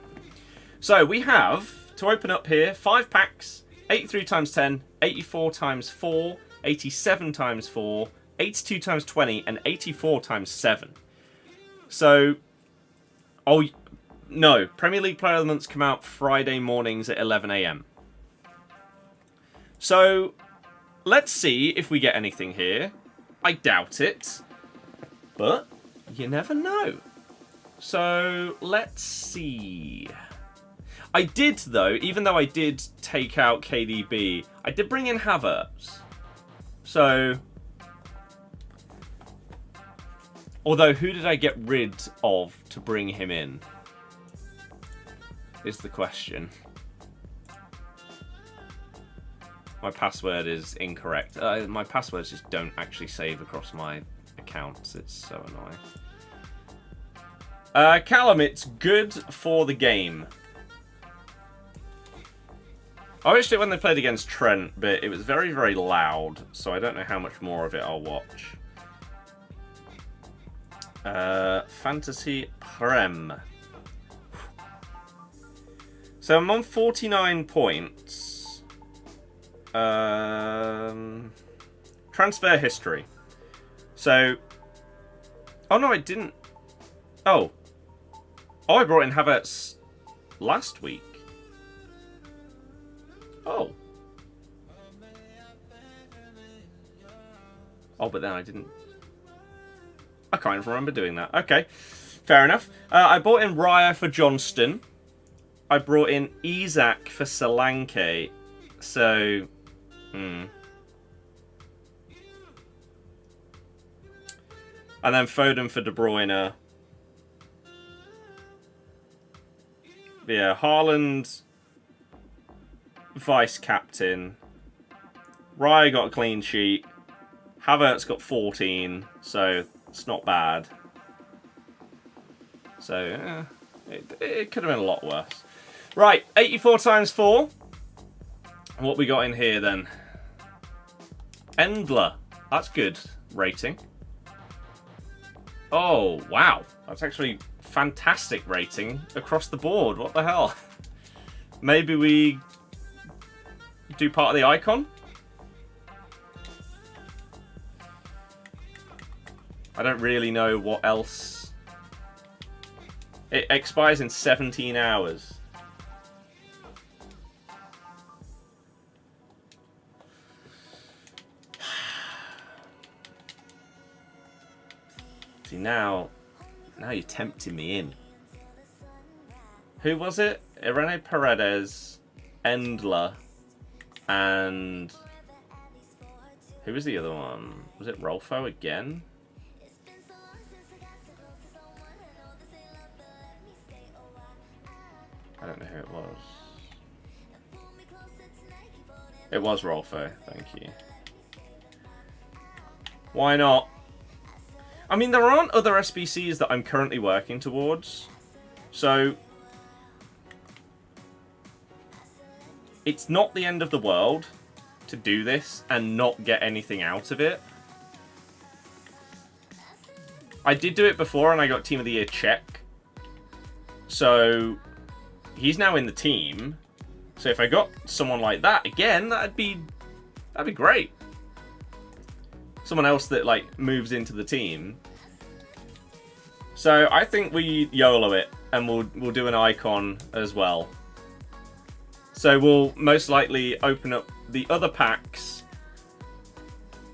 So we have, to open up here, 5 packs, 83 times 10, 84 times 4, 87 times 4, 82 times 20, and 84 times 7. So, oh no, Premier League Player of the Months come out Friday mornings at 11 AM. So, let's see if we get anything here. I doubt it, but you never know. So, let's see. I did, though, even though I did take out KDB, I did bring in Havertz. So, although, who did I get rid of to bring him in? Is the question. My password is incorrect. My passwords just don't actually save across my accounts. It's so annoying. Callum, it's good for the game. I watched it when they played against Trent, but it was very, very loud, so I don't know how much more of it I'll watch. Fantasy Prem. So I'm on 49 points. Transfer history. So... Oh, no, I didn't. Oh. Oh, I brought in Havertz last week. Oh. Oh, but then I didn't... I can't even remember doing that. Okay, fair enough. I brought in Raya for Johnston. I brought in Isak for Solanke. So... And then Foden for De Bruyne. Yeah, Haaland, vice-captain. Raya got a clean sheet. Havertz got 14, so it's not bad. So, it could have been a lot worse. Right, 84 times 4. What we got in here, then? Endler. That's good rating. Oh, wow. That's actually fantastic rating across the board. What the hell? Maybe we do part of the icon? I don't really know what else. It expires in 17 hours. See, now you're tempting me in. Who was it? Irene Paredes, Endler, and... Who was the other one? Was it Rolfo again? I don't know who it was. It was Rolfo, thank you. Why not? I mean, there aren't other SBCs that I'm currently working towards. So, it's not the end of the world to do this and not get anything out of it. I did do it before and I got Team of the Year check. So, he's now in the team. So if I got someone like that again, that'd be great. Someone else that like moves into the team. So I think we YOLO it and we'll do an icon as well. So we'll most likely open up the other packs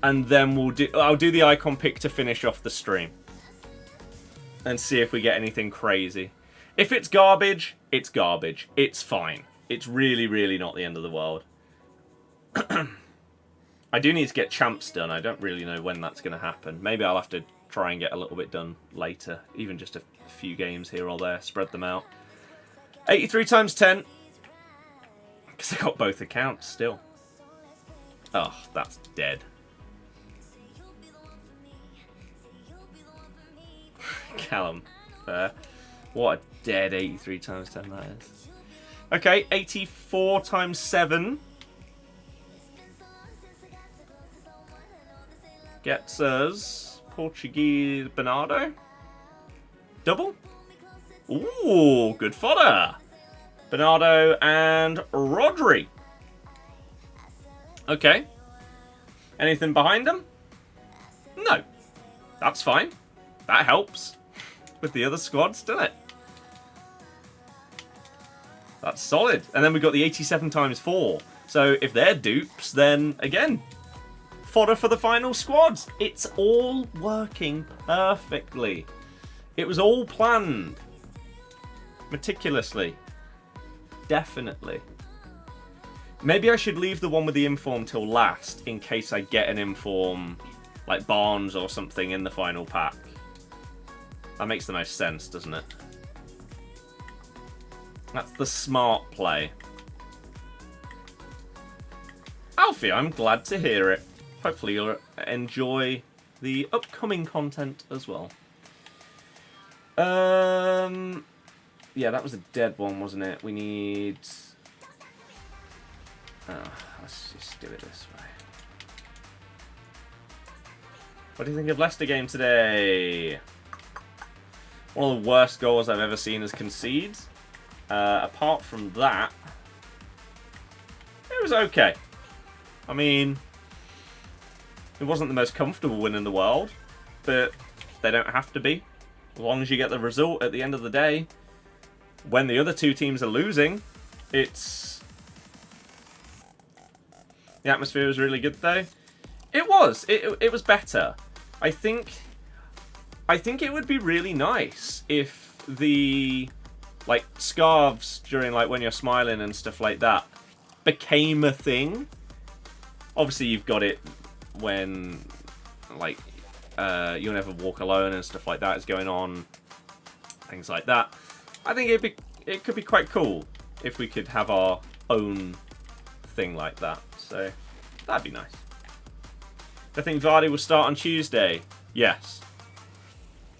and then I'll do the icon pick to finish off the stream and see if we get anything crazy. If it's garbage, it's garbage. It's fine. It's really, really not the end of the world. I do need to get champs done. I don't really know when that's going to happen. Maybe I'll have to try and get a little bit done later. Even just a few games here or there. Spread them out. 83 times 10. Because I got both accounts still. Oh, that's dead. Callum. What a dead 83 times 10 that is. Okay, 84 times 7. Gets us Portuguese Bernardo. Double. Ooh, good fodder. Bernardo and Rodri. Okay. Anything behind them? No. That's fine. That helps with the other squads, doesn't it? That's solid. And then we've got the 87 times 4. So if they're dupes, then again, fodder for the final squads. It's all working perfectly. It was all planned. Meticulously. Definitely. Maybe I should leave the one with the inform till last in case I get an inform like Barnes or something in the final pack. That makes the most sense, doesn't it? That's the smart play. Alfie, I'm glad to hear it. Hopefully you'll enjoy the upcoming content as well. Yeah, that was a dead one, wasn't it? We need... Let's just do it this way. What do you think of Leicester game today? One of the worst goals I've ever seen us concede. Apart from that, it was okay. I mean, it wasn't the most comfortable win in the world, but they don't have to be. As long as you get the result at the end of the day. When the other two teams are losing, it's... The atmosphere was really good though. It was. It was better. I think it would be really nice if the like scarves during like when you're smiling and stuff like that became a thing. Obviously you've got it when like You'll Never Walk Alone and stuff like that is going on. Things like that. I think it could be quite cool if we could have our own thing like that. So that'd be nice. I think Birdie will start on Tuesday. Yes.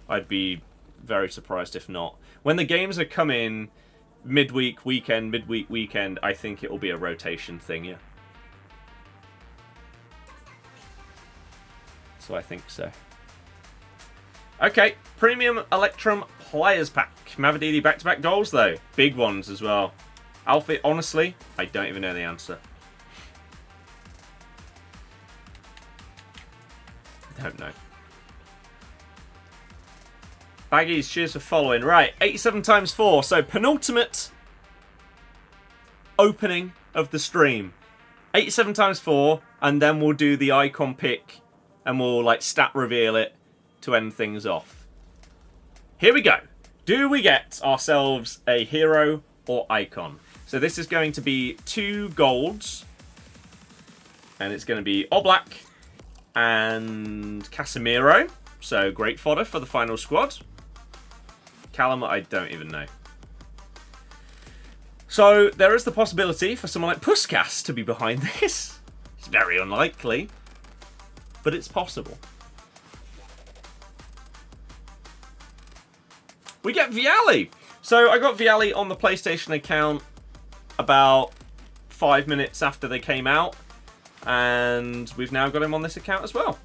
I'd be very surprised if not. When the games are coming midweek, weekend, I think it will be a rotation thing, yeah. So I think so. Okay, Premium Electrum Players Pack. Mavididi back-to-back goals, though. Big ones as well. Outfit, honestly, I don't even know the answer. I don't know. Baggies, cheers for following. Right, 87 times 4. So, penultimate opening of the stream. 87 times 4, and then we'll do the icon pick, and we'll, like, stat reveal it to end things off. Here we go. Do we get ourselves a hero or icon? So, this is going to be 2 golds, and it's going to be Oblak and Casemiro. So, great fodder for the final squad. Callum, I don't even know. So, there is the possibility for someone like Puskas to be behind this. It's very unlikely, but it's possible. We get Vialli. So, I got Vialli on the PlayStation account about 5 minutes after they came out, and we've now got him on this account as well.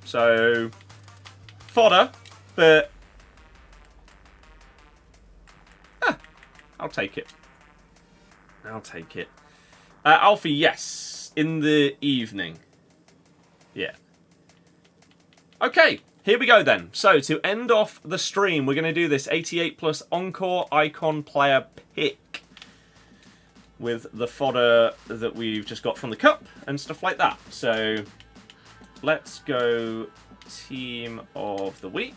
So, fodder, but I'll take it. I'll take it. Alfie, yes. In the evening. Yeah. Okay, here we go then. So, to end off the stream, we're going to do this 88 plus Encore Icon Player Pick. With the fodder that we've just got from the cup and stuff like that. So, let's go Team of the Week.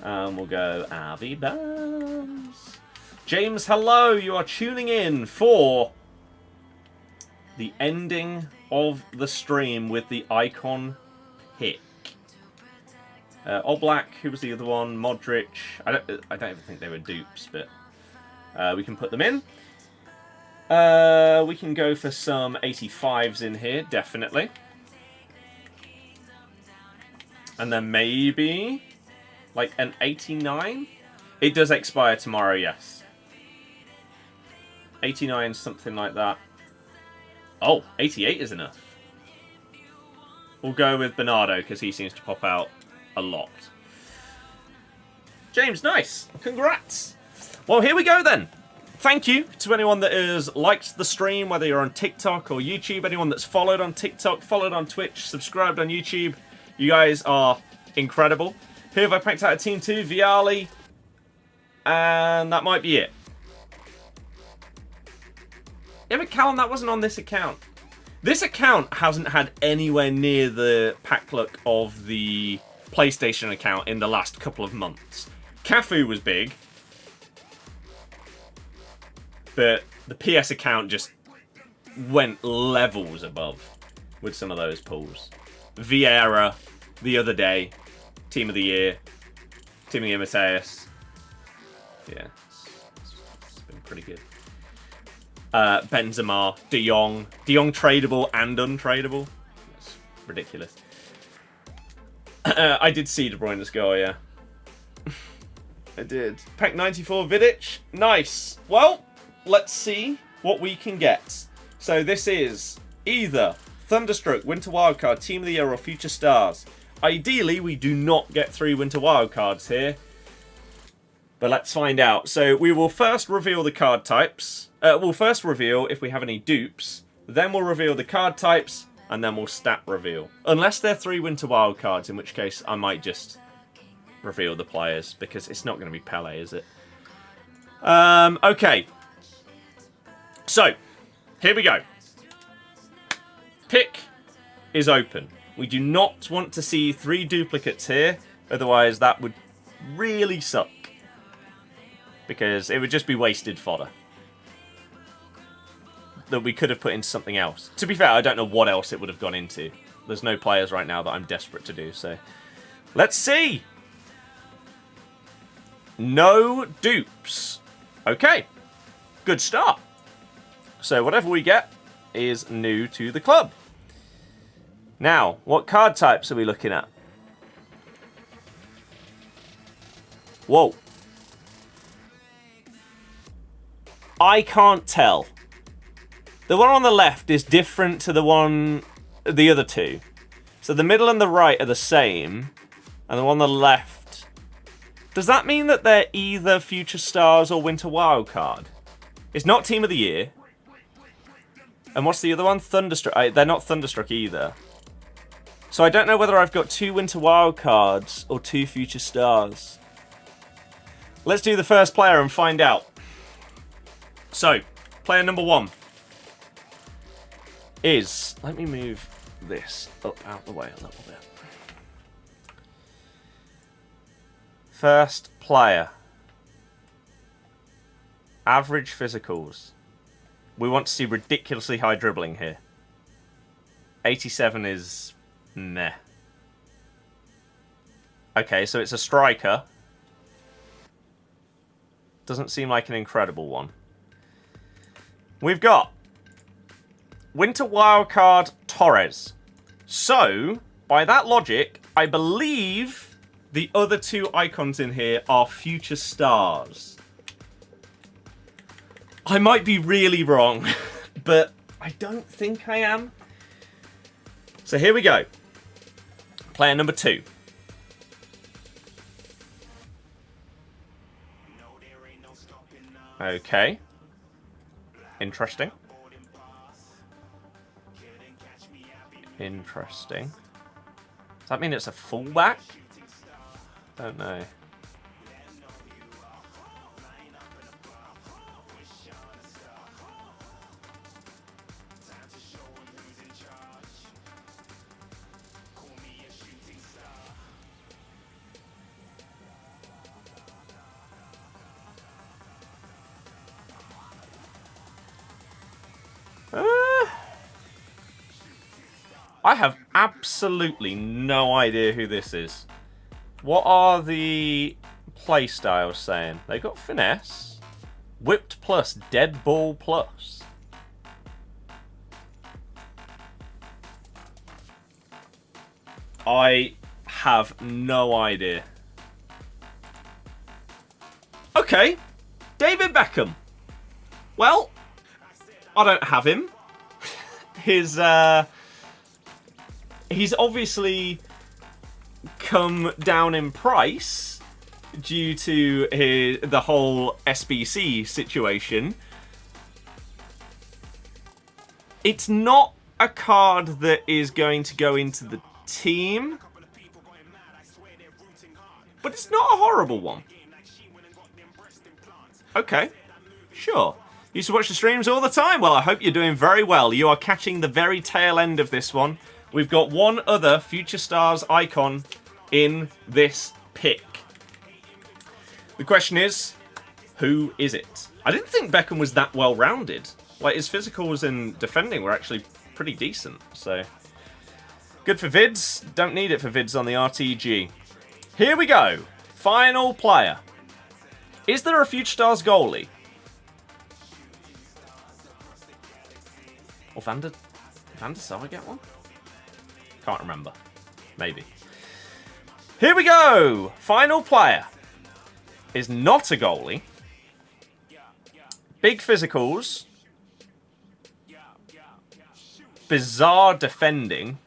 And we'll go RV Buzz. James, hello. You are tuning in for the ending of the stream with the icon pick. Oblak, who was the other one? Modric. I don't even think they were dupes, but we can put them in. We can go for some 85s in here, definitely. And then maybe like an 89. It does expire tomorrow, yes. 89, something like that. Oh, 88 is enough. We'll go with Bernardo because he seems to pop out a lot. James, nice. Congrats. Well, here we go then. Thank you to anyone that has liked the stream, whether you're on TikTok or YouTube. Anyone that's followed on TikTok, followed on Twitch, subscribed on YouTube. You guys are incredible. Who have I picked out of Team 2? Vialli. And that might be it. Yeah, but Callum, that wasn't on this account. This account hasn't had anywhere near the pack luck of the PlayStation account in the last couple of months. Cafu was big. But the PS account just went levels above with some of those pulls. Vieira, the other day, Team of the Year, Team of the Year Mateus. Yeah, it's been pretty good. Benzema, De Jong. De Jong tradable and untradeable. That's ridiculous. I did see De Bruyne's goal, yeah. I did. Pack 94 Vidic. Nice. Well, let's see what we can get. So this is either Thunderstruck, Winter Wildcard, Team of the Year, or Future Stars. Ideally, we do not get 3 Winter Wildcards here. But let's find out. So we will first reveal the card types. We'll first reveal if we have any dupes. Then we'll reveal the card types. And then we'll stat reveal. Unless they're 3 Winter Wildcards, in which case I might just reveal the players. Because it's not going to be Pele, is it? Okay. So, here we go. Pick is open. We do not want to see 3 duplicates here. Otherwise, that would really suck. Because it would just be wasted fodder. That we could have put into something else. To be fair, I don't know what else it would have gone into. There's no players right now that I'm desperate to do, so... Let's see! No dupes. Okay. Good start. So whatever we get is new to the club. Now, what card types are we looking at? Whoa. I can't tell. The one on the left is different to the other two. So the middle and the right are the same. And the one on the left... Does that mean that they're either Future Stars or Winter Wildcard? It's not Team of the Year. And what's the other one? Thunderstruck. They're not Thunderstruck either. So I don't know whether I've got 2 Winter Wildcards or 2 Future Stars. Let's do the first player and find out. So, player number 1 is... Let me move this up out the way a little bit. First player. Average physicals. We want to see ridiculously high dribbling here. 87 is... meh. Okay, so it's a striker. Doesn't seem like an incredible one. We've got Winter Wildcard Torres. So, by that logic, I believe the other 2 icons in here are Future Stars. I might be really wrong, but I don't think I am. So here we go. Player number 2. Okay. Interesting. Interesting. Does that mean it's a fullback? Don't know. I have absolutely no idea who this is. What are the play styles saying? They got finesse, whipped plus, dead ball plus. I have no idea. Okay, David Beckham. Well, I don't have him. He's obviously come down in price due to the whole SBC situation. It's not a card that is going to go into the team, but it's not a horrible one. Okay, sure. Used to watch the streams all the time. Well, I hope you're doing very well. You are catching the very tail end of this one. We've got one other Future Stars icon in this pick. The question is, who is it? I didn't think Beckham was that well-rounded. Like, his physicals and defending were actually pretty decent. So, good for vids. Don't need it for vids on the RTG. Here we go. Final player. Is there a Future Stars goalie? Or Van der Sar get one? Can't remember. Maybe. Here we go. Final player is not a goalie. Big physicals. bizarre defending.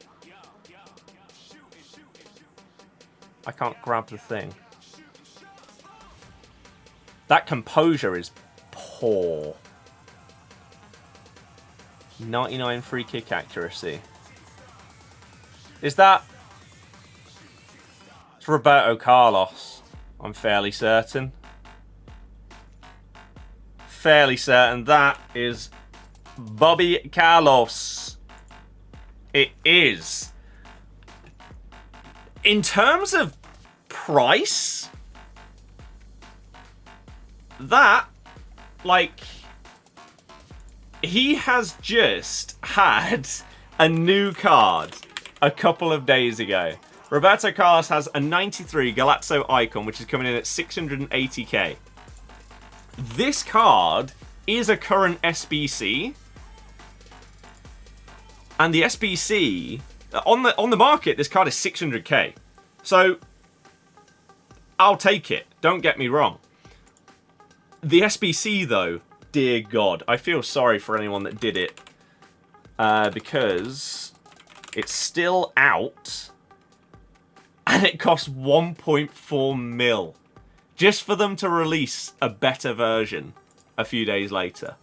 I can't grab the thing. That composure is poor. 99 free kick accuracy. Is that... It's Roberto Carlos, I'm fairly certain. Fairly certain that is Bobby Carlos. It is. In terms of price, that, like, he has just had a new card a couple of days ago. Roberto Carlos has a 93 GOLAZO Icon, which is coming in at 680k. This card is a current SBC. And the SBC, on the market, this card is 600k. So, I'll take it. Don't get me wrong. The SBC, though, dear God, I feel sorry for anyone that did it. Because it's still out. And it costs 1.4 mil. Just for them to release a better version a few days later.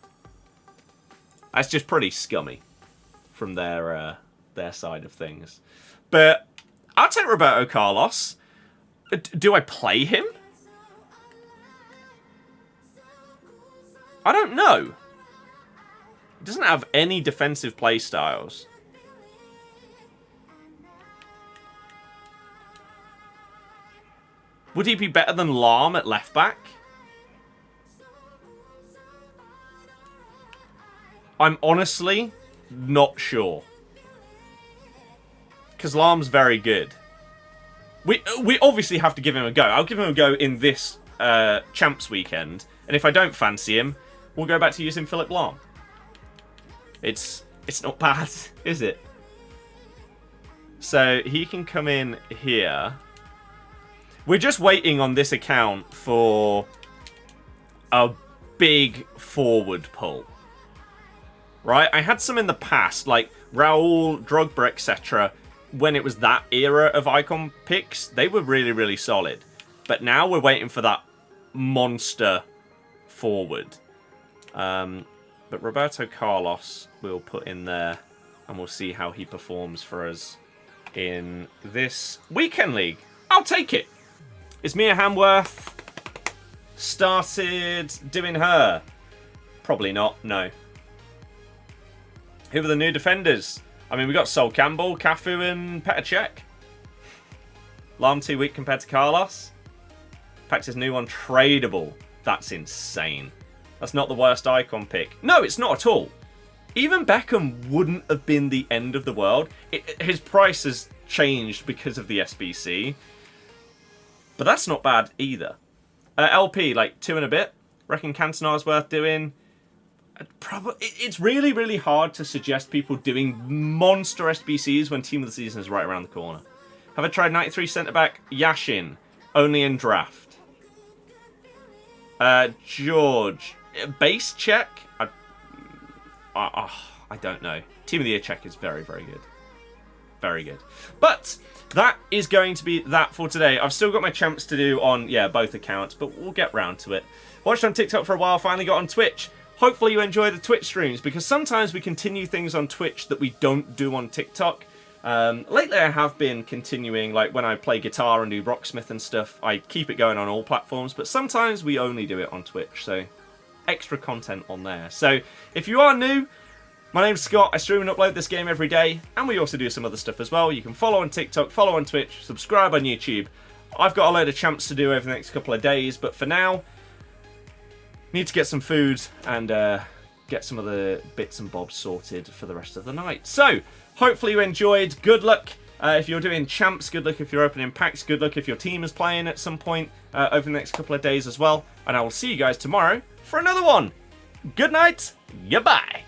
That's just pretty scummy from their side of things. But I'll take Roberto Carlos. Do I play him? I don't know. He doesn't have any defensive play styles. Would he be better than Lahm at left back? I'm honestly not sure. Because Lahm's very good. We obviously have to give him a go. I'll give him a go in this Champs weekend. And if I don't fancy him, we'll go back to using Philipp Lahm. It's not bad, is it? So he can come in here. We're just waiting on this account for a big forward pull. Right? I had some in the past, like Raul, Drogba, etc. When it was that era of icon picks, they were really, really solid. But now we're waiting for that monster forward. But Roberto Carlos we'll put in there, and we'll see how he performs for us in this weekend league. I'll take it. Is Mia Hamworth started doing her? Probably not, no. Who are the new defenders? I mean, we got Sol Campbell, Cafu, and Petr Cech. Lahm too weak compared to Carlos. Packed his new one tradable. That's insane. That's not the worst icon pick. No, it's not at all. Even Beckham wouldn't have been the end of the world. His price has changed because of the SBC. But that's not bad either. LP, like 2 and a bit. Reckon Cantona's worth doing. Probably, it's really, really hard to suggest people doing monster SBCs when Team of the Season is right around the corner. Have I tried 93 centre-back? Yashin. Only in draft. George. Base check? I don't know. Team of the Year check is very, very good. Very good. But that is going to be that for today. I've still got my champs to do on, both accounts, but we'll get round to it. Watched on TikTok for a while, finally got on Twitch. Hopefully you enjoy the Twitch streams, because sometimes we continue things on Twitch that we don't do on TikTok. Lately I have been continuing, like when I play guitar and do Rocksmith and stuff, I keep it going on all platforms, but sometimes we only do it on Twitch, so extra content on there. So if you are new, my name's Scott, I stream and upload this game every day, and we also do some other stuff as well. You can follow on TikTok, follow on Twitch, subscribe on YouTube. I've got a load of champs to do over the next couple of days, but for now, need to get some food and get some of the bits and bobs sorted for the rest of the night. So, hopefully you enjoyed. Good luck if you're doing champs. Good luck if you're opening packs. Good luck if your team is playing at some point over the next couple of days as well. And I will see you guys tomorrow for another one. Good night. Goodbye.